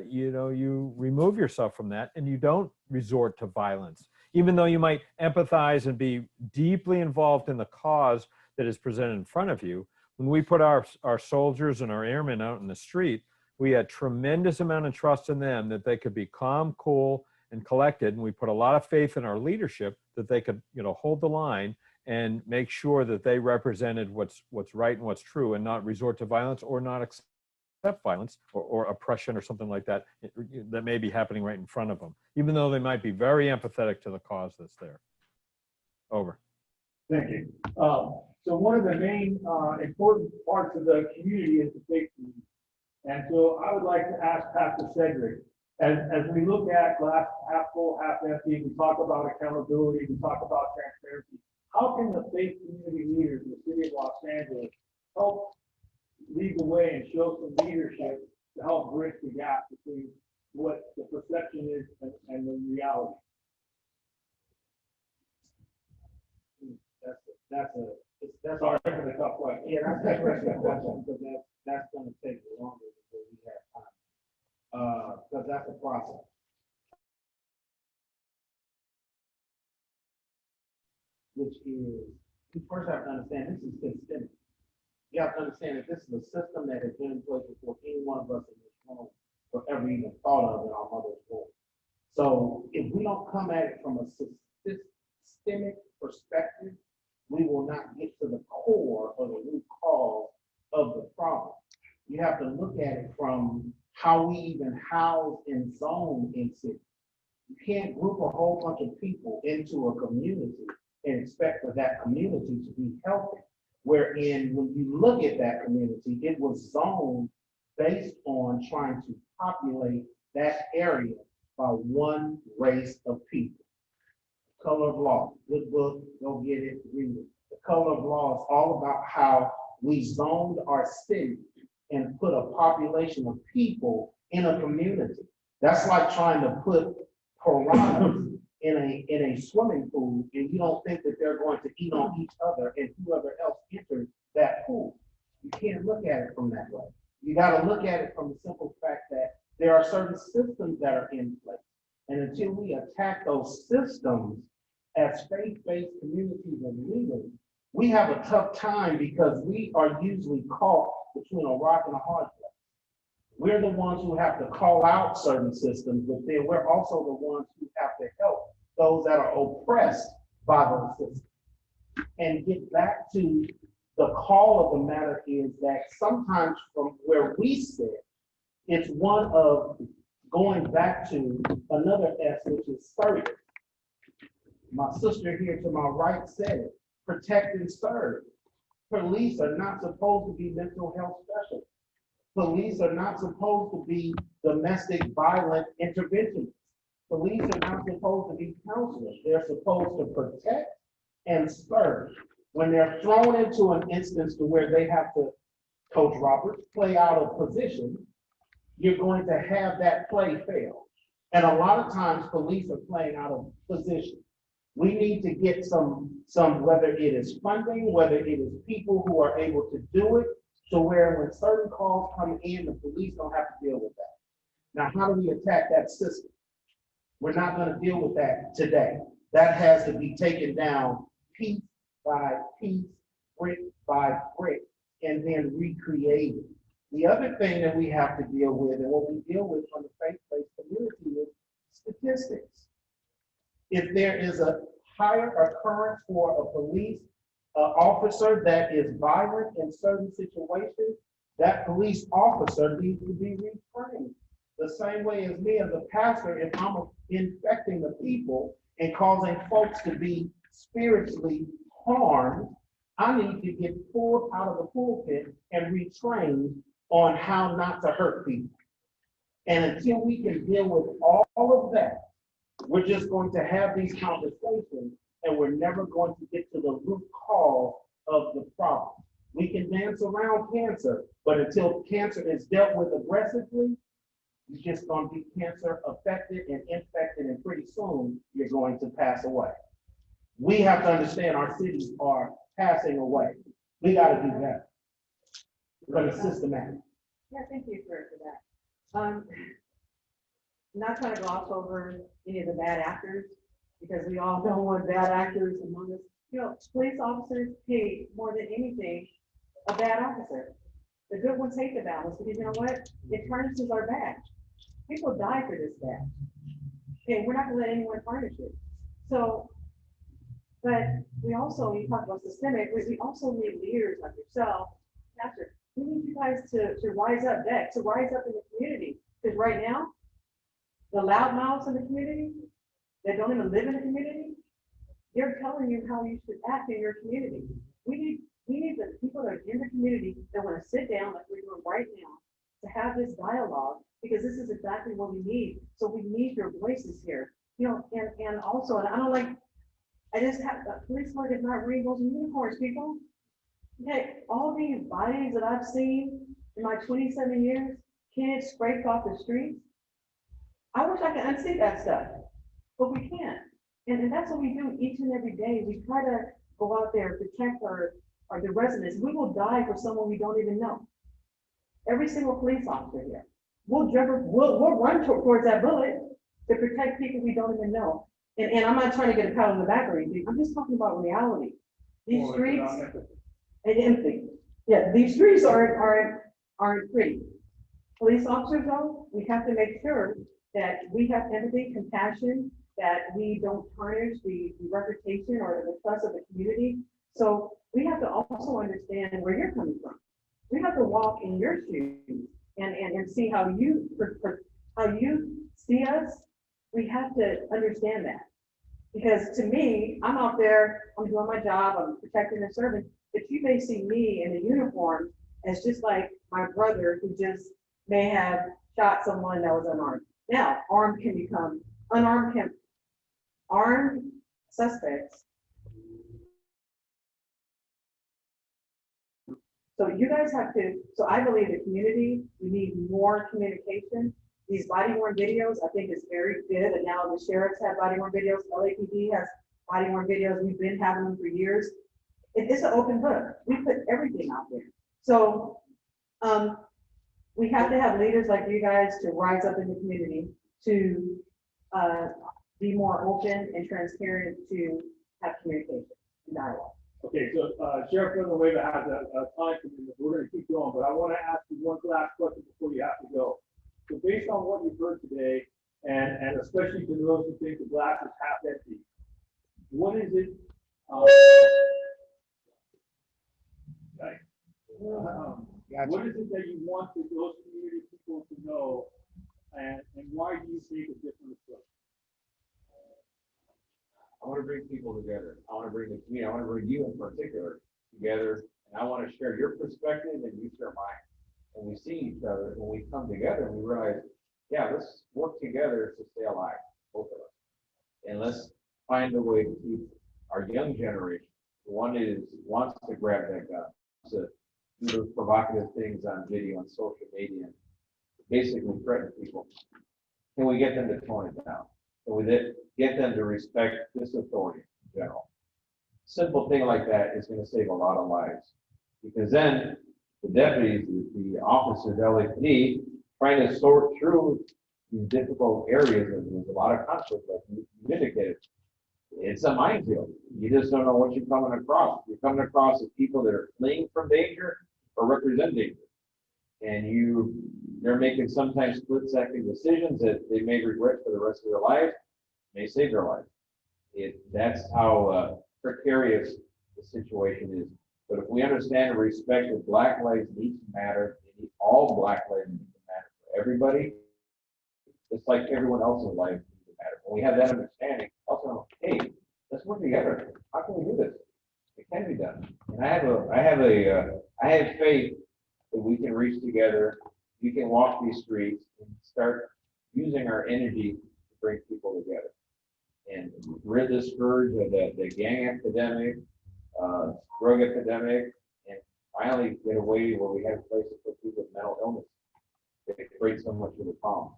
you remove yourself from that and you don't resort to violence. Even though you might empathize and be deeply involved in the cause that is presented in front of you, when we put our soldiers and our airmen out in the street, we had tremendous amount of trust in them that they could be calm, cool, and collected. And we put a lot of faith in our leadership that they could, hold the line and make sure that they represented what's right and what's true and not resort to violence or not accept violence or oppression or something like that that may be happening right in front of them, even though they might be very empathetic to the cause that's there. Over. Thank you. So one of the main important parts of the community is the faith community. And so I would like to ask Pastor Cedric, as we look at glass half full, half empty, we talk about accountability, we talk about transparency. How can the faith community leaders in the city of Los Angeles help lead the way and show some leadership to help bridge the gap between what the perception is and the reality? That's our tough question. Yeah, that's a question because that's going to take longer than we have time. because that's a process. Which is, you first have to understand this is systemic. You have to understand that this is a system that has been in place before any one of us in this room were ever even thought of in our mother's womb. So if we don't come at it from a systemic perspective, we will not get to the core or the root cause of the problem. You have to look at it from how we even house and zone in cities. You can't group a whole bunch of people into a community and expect for that community to be healthy. Wherein when you look at that community, it was zoned based on trying to populate that area by one race of people. Color of Law, good book, go get it, read it. The Color of Law is all about how we zoned our city and put a population of people in a community. That's like trying to put piranhas in a swimming pool, and you don't think that they're going to eat on each other and whoever else enters that pool. You can't look at it from that way. You got to look at it from the simple fact that there are certain systems that are in place. And until we attack those systems as faith-based communities and leaders, we have a tough time because we are usually caught between a rock and a hard place. We're the ones who have to call out certain systems, but then we're also the ones who have to help those that are oppressed by those systems. And get back to the call of the matter is that sometimes from where we sit, it's one of going back to another S, which is service. My sister here to my right said it, protect and serve. Police are not supposed to be mental health specialists. Police are not supposed to be domestic violence interventionists. Police are not supposed to be counselors. They're supposed to protect and serve. When they're thrown into an instance to where they have to, Coach Roberts, play out of position, you're going to have that play fail. And a lot of times police are playing out of position. We need to get some, whether it is funding, whether it is people who are able to do it, to where when certain calls come in, the police don't have to deal with that. Now, how do we attack that system? We're not going to deal with that today. That has to be taken down piece by piece, brick by brick, and then recreated. The other thing that we have to deal with, and what we deal with from the faith-based community, is statistics. If there is a higher occurrence for a police officer that is violent in certain situations, that police officer needs to be retrained. The same way as me as a pastor, if I'm infecting the people and causing folks to be spiritually harmed, I need to get pulled out of the pulpit and retrained on how not to hurt people. And until we can deal with all of that, we're just going to have these conversations and we're never going to get to the root cause of the problem. We can dance around cancer, but until cancer is dealt with aggressively, you're just going to be cancer affected and infected, and pretty soon you're going to pass away. We have to understand our cities are passing away. We got to do that. But it's systematic. Yeah, thank you for that. Not trying to gloss over any of the bad actors, because we all don't want bad actors among us. You know, police officers hate more than anything a bad officer. The good ones hate the bad ones, because you know what? It tarnishes our badge. People die for this badge. Okay, we're not gonna let anyone tarnish it. So, but we also, you talk about systemic, we also need leaders like yourself, Pastor. We need you guys to rise up, to rise up in the community. Because right now, the loudmouths in the community that don't even live in the community, they're telling you how you should act in your community. We need the people that are in the community that want to sit down like we're doing right now to have this dialogue, because this is exactly what we need. So we need your voices here. You know, and also, and I don't like, I just have, police work is not rainbows and unicorns, people. Okay, all these bodies that I've seen in my 27 years, kids scraped off the streets. I wish I could unsee that stuff, but we can't. And that's what we do each and every day. We try to go out there, protect our the residents. We will die for someone we don't even know. Every single police officer here. we'll run towards that bullet to protect people we don't even know. And I'm not trying to get a pat on the back or anything. I'm just talking about reality. These streets and empathy. Yeah, these streets aren't pretty. Police officers, though, we have to make sure that we have empathy, compassion, that we don't tarnish the reputation or the trust of the community. So we have to also understand where you're coming from. We have to walk in your shoes and see how you see us. We have to understand that. Because to me, I'm out there, I'm doing my job, I'm protecting and serving, but you may see me in a uniform as just like my brother who just may have shot someone that was unarmed. Now, armed suspects. So you guys have to, so I believe the community, we need more communication. These body worn videos, I think is very good. And now the sheriffs have body worn videos, LAPD has body worn videos. We've been having them for years. It's an open book. We put everything out there. So we have to have leaders like you guys to rise up in the community to be more open and transparent, to have communication and dialogue. Okay, so Sheriff Villanueva has a time commitment. We're going to keep going, but I want to ask you one last question before you have to go. So based on what you've heard today, and especially to those who think the glass is half empty, what is it? What is it that you want those community people to know, and why do you take a different approach? I want to bring people together. I want to bring the community. I want to bring you in particular together, and I want to share your perspective and you share mine. And we see each other when we come together and we realize, yeah, let's work together to stay alive, both of us. And let's find a way to keep our young generation, the one who wants to grab that gun, to do those provocative things on video and social media and basically threaten people. Can we get them to tone it down? Can we get them to respect this authority in general? Simple thing like that is going to save a lot of lives, because then the deputies, the officers, LAPD, trying to sort through these difficult areas, and there's a lot of conflict, like you indicated. It's a minefield. You just don't know what you're coming across. You're coming across the people that are fleeing from danger or represent danger. And they're making sometimes split-second decisions that they may regret for the rest of their life, may save their life. That's how precarious the situation is. But if we understand and respect that Black lives need to matter, all Black lives need to matter for everybody, just like everyone else's life needs to matter. When we have that understanding, also, hey, let's work together. How can we do this? It can be done. And I have faith that we can reach together. We can walk these streets and start using our energy to bring people together and rid the scourge of the gang epidemic, drug epidemic, and finally get away where we have places for people with mental illness that create so much of the problem.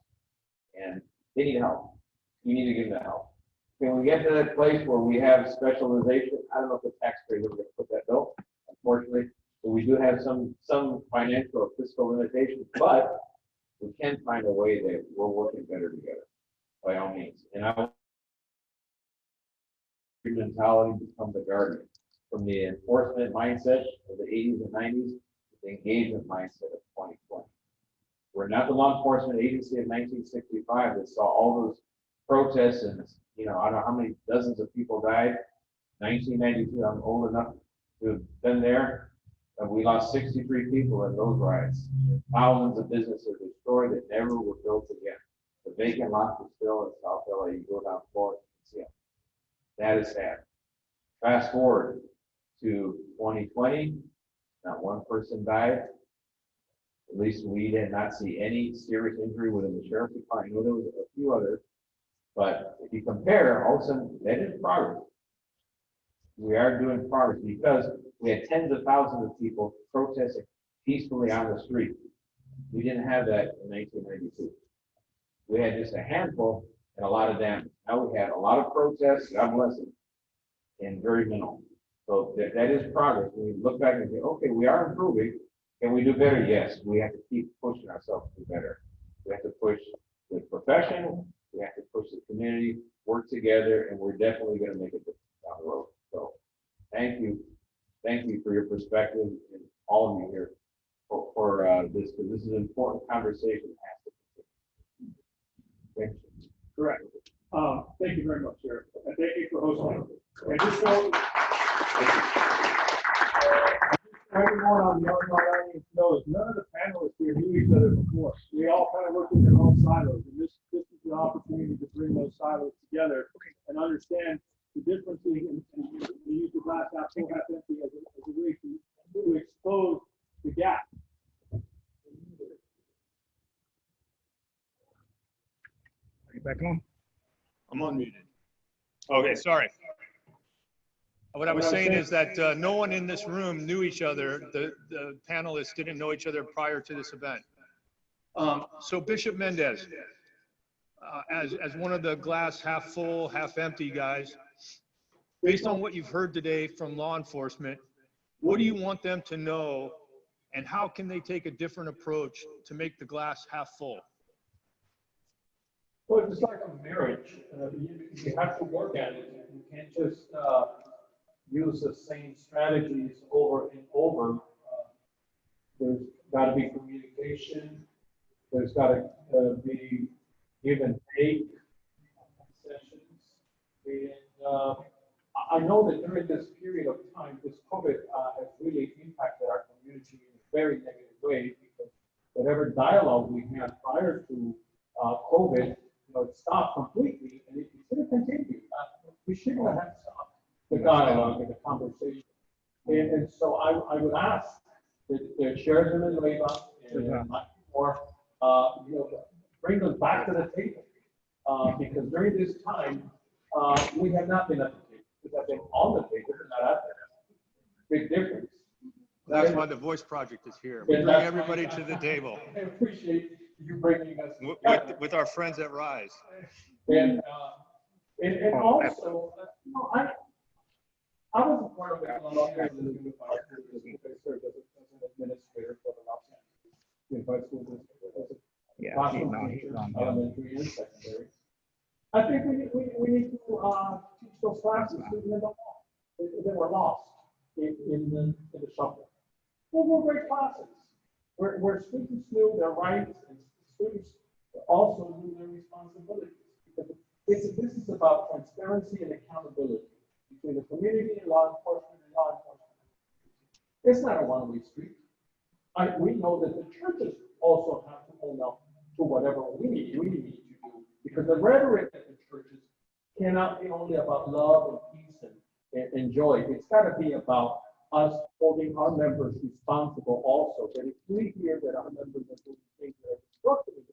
And they need help. You need to give them the help. Can we get to that place where we have specialization? I don't know if the taxpayers are going to put that bill, unfortunately. So we do have some financial or fiscal limitations, but we can find a way that we're working better together, by all means. And I want your mentality to become the guardian, from the enforcement mindset of the 80s and 90s to the engagement mindset of 2020. We're not the law enforcement agency of 1965 that saw all those protests and, I don't know how many dozens of people died. 1992, I'm old enough to have been there. We lost 63 people in those riots. Thousands of businesses destroyed that never were built again. The vacant lots are still in South LA. You go down Florida, you can see them. That is sad. Fast forward to 2020, not one person died. At least we did not see any serious injury within the sheriff's department. I know there was a few others, but if you compare, all of a sudden, that is progress. We are doing progress because we had tens of thousands of people protesting peacefully on the street. We didn't have that in 1992. We had just a handful and a lot of damage. Now we had a lot of protests, God bless them, and very minimal. So that is progress. When we look back and say, okay, we are improving. Can we do better? Yes, we have to keep pushing ourselves to do better. We have to push the profession, we have to push the community, work together, and we're definitely gonna make a difference down the road. So, thank you for your perspective and all of you here for this, because this is an important conversation that has to continue. Thank you. Correct. Thank you very much, Sheriff. And thank you for hosting. And just so everyone on the audience knows, none of the panelists here knew each other before. We all kind of worked in their own silos, and this is an opportunity to bring those silos together and understand the differences and we use the glass half full, half empty as a way to expose the gap. Are you back on? I'm unmuted. Okay, sorry. What I was saying is that no one in this room knew each other. The panelists didn't know each other prior to this event. So Bishop Mendez, as one of the glass half full, half empty guys, based on what you've heard today from law enforcement, what do you want them to know and how can they take a different approach to make the glass half full? Well, it's like a marriage. You have to work at it. You can't just use the same strategies over and over. There's got to be communication. There's got to be give and take sessions. And I know that during this period of time, this COVID has really impacted our community in a very negative way because whatever dialogue we had prior to COVID, it stopped completely, and it should have continued. We shouldn't have stopped the dialogue and the conversation. And so I would ask the chairs in Villanueva and more, bring them back to the table because during this time we have not been at the table. We have been on the table, but not at the table. Big difference. That's why the Voice Project is here. We bring everybody to the table. I appreciate you bringing us with our friends at Rise. And also, I was a part of it a long time ago. I served as an administrator for the Los Angeles Unified School District as a classroom teacher, elementary and secondary. I think we need to teach those classes students that don't know. They were lost in the shuffle. Well, we're great classes where students knew their rights and students also knew their responsibilities. Because this is about transparency and accountability between the community and law enforcement and law enforcement. It's not a one-way street. We know that the churches also have to own up to whatever we need to do, because the rhetoric at the churches cannot be only about love and peace and joy. It's got to be about us holding our members responsible also. That if we hear that our members are doing things that are destructive,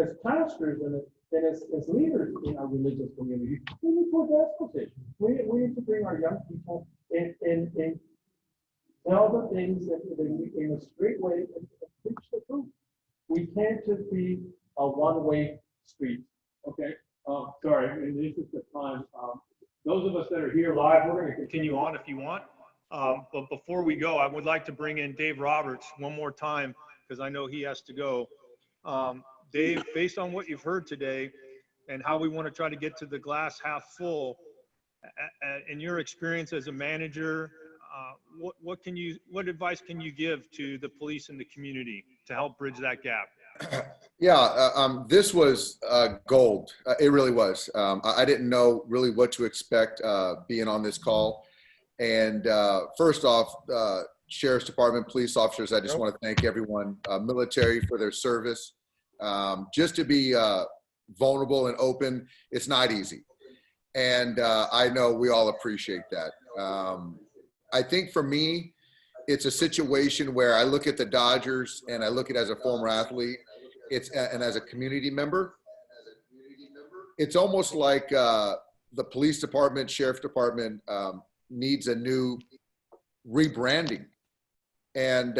as pastors and as leaders in our religious community, we need to address those issues. We need to bring our young people in tell the things in a straight way and preach the truth. We can't just be a one-way street. Okay. Sorry, in the interest of time, those of us that are here live, we're going to continue on if you want. But before we go, I would like to bring in Dave Roberts one more time because I know he has to go. Dave, based on what you've heard today and how we want to try to get to the glass half full, in your experience as a manager, what advice can you give to the police and the community to help bridge that gap? Yeah, this was gold. It really was. I didn't know really what to expect being on this call. And first off, Sheriff's Department, police officers, I just want to thank everyone, military for their service. Just to be vulnerable and open, it's not easy. And I know we all appreciate that. I think for me, it's a situation where I look at the Dodgers and I look at it as a former athlete, and as a community member, it's almost like the police department, sheriff department needs a new rebranding. And,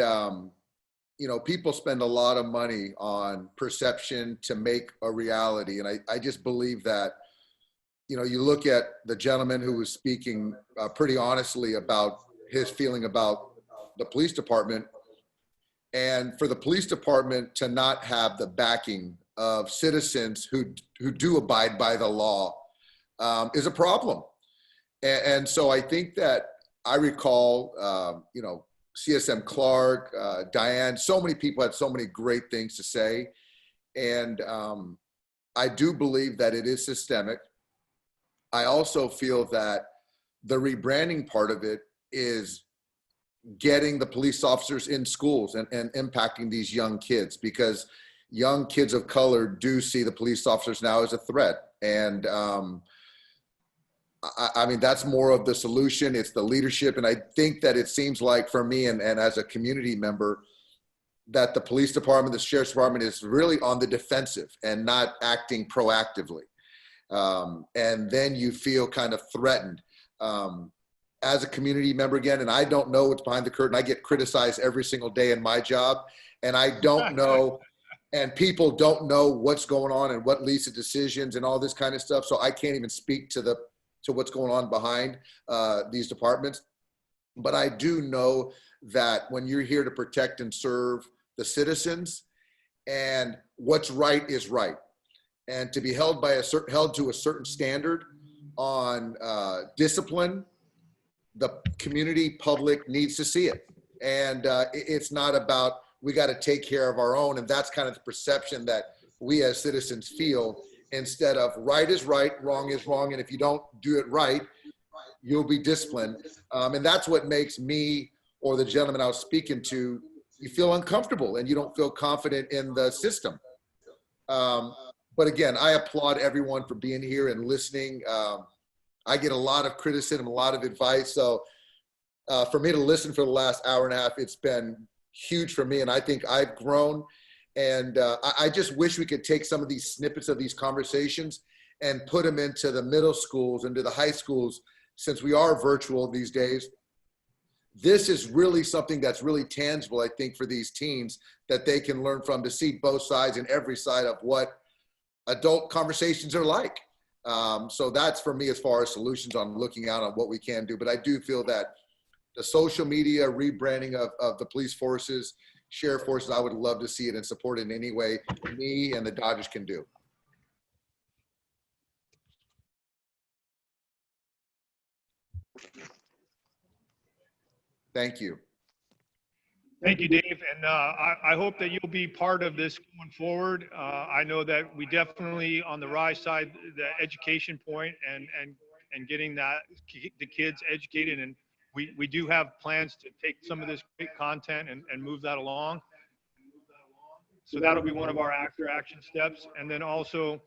people spend a lot of money on perception to make a reality. And I just believe that, you look at the gentleman who was speaking pretty honestly about his feeling about the police department, And for the police department to not have the backing of citizens who do abide by the law is a problem. And so I think that I recall, you know, CSM Clark, Diane, so many people had so many great things to say. And I do believe that it is systemic. I also feel that the rebranding part of it is getting the police officers in schools and impacting these young kids, because young kids of color do see the police officers now as a threat. And I mean, that's more of the solution. It's the leadership. And I think that it seems like for me and as a community member, that the police department, the sheriff's department is really on the defensive and not acting proactively. And then you feel kind of threatened. As a community member again, and I don't know what's behind the curtain. I get criticized every single day in my job, and I don't know, and people don't know what's going on and what leads to decisions and all this kind of stuff. So I can't even speak to what's going on behind these departments. But I do know that when you're here to protect and serve the citizens, and what's right is right, and to be held to a certain standard on discipline, the community public needs to see it. And it's not about, we got to take care of our own. And that's kind of the perception that we as citizens feel, instead of right is right, wrong is wrong. And if you don't do it right, you'll be disciplined. And that's what makes me, or the gentleman I was speaking to, you feel uncomfortable and you don't feel confident in the system. But again, I applaud everyone for being here and listening. I get a lot of criticism, a lot of advice. So for me to listen for the last hour and a half, it's been huge for me. And I think I've grown. And I just wish we could take some of these snippets of these conversations and put them into the middle schools, into the high schools, since we are virtual these days. This is really something that's really tangible, I think, for these teens that they can learn from, to see both sides and every side of what adult conversations are like. So that's for me as far as solutions on looking out on what we can do. But I do feel that the social media rebranding of the police forces, sheriff forces, I would love to see it and support it in any way me and the Dodgers can do. Thank you. Thank you, Dave. And I hope that you'll be part of this going forward. I know that we definitely on the rise side, the education point and getting the kids educated. And we do have plans to take some of this great content and move that along. So that'll be one of our action steps. And then also,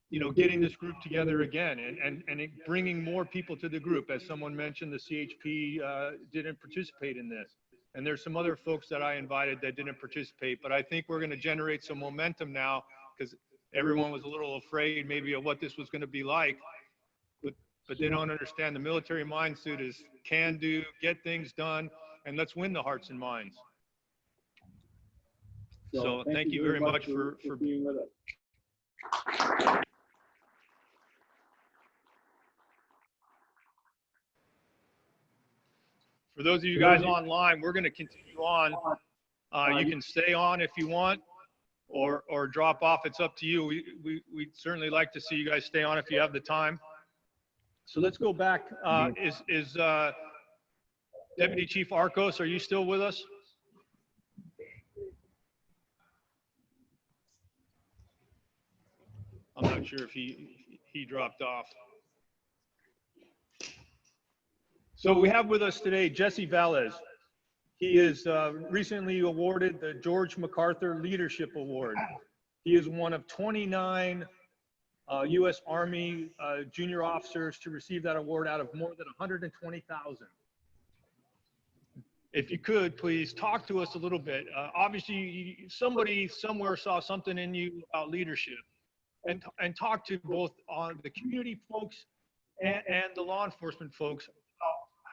you know, getting this group together again and bringing more people to the group. As someone mentioned, the CHP didn't participate in this. And there's some other folks that I invited that didn't participate, but I think we're going to generate some momentum now, because everyone was a little afraid maybe of what this was going to be like, but they don't understand the military mindset is can do, get things done, and let's win the hearts and minds. So thank you very much for being with us. For those of you guys online, we're going to continue on. You can stay on if you want, or drop off. It's up to you. We'd certainly like to see you guys stay on if you have the time. So let's go back. Is Deputy Chief Arcos, are you still with us? I'm not sure if he dropped off. So we have with us today Jesse Valles. He is recently awarded the George MacArthur Leadership Award. He is one of 29 U.S. Army junior officers to receive that award out of more than 120,000. If you could, please talk to us a little bit. Obviously, somebody somewhere saw something in you about leadership, and talk to both on the community folks and the law enforcement folks about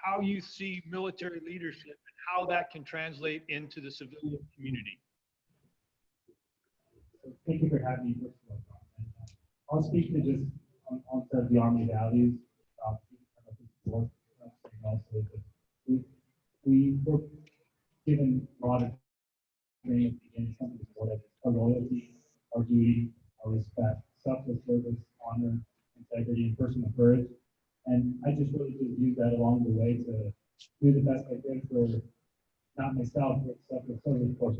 how you see military leadership and how that can translate into the civilian community. Thank you for having me. I'll speak to just on the Army values. We work given a lot of training in something important, our loyalty, our duty, our respect, selfless service, honor, integrity, and personal courage. And I just really just use that along the way to do the best I can for not myself, but selfless service, of course,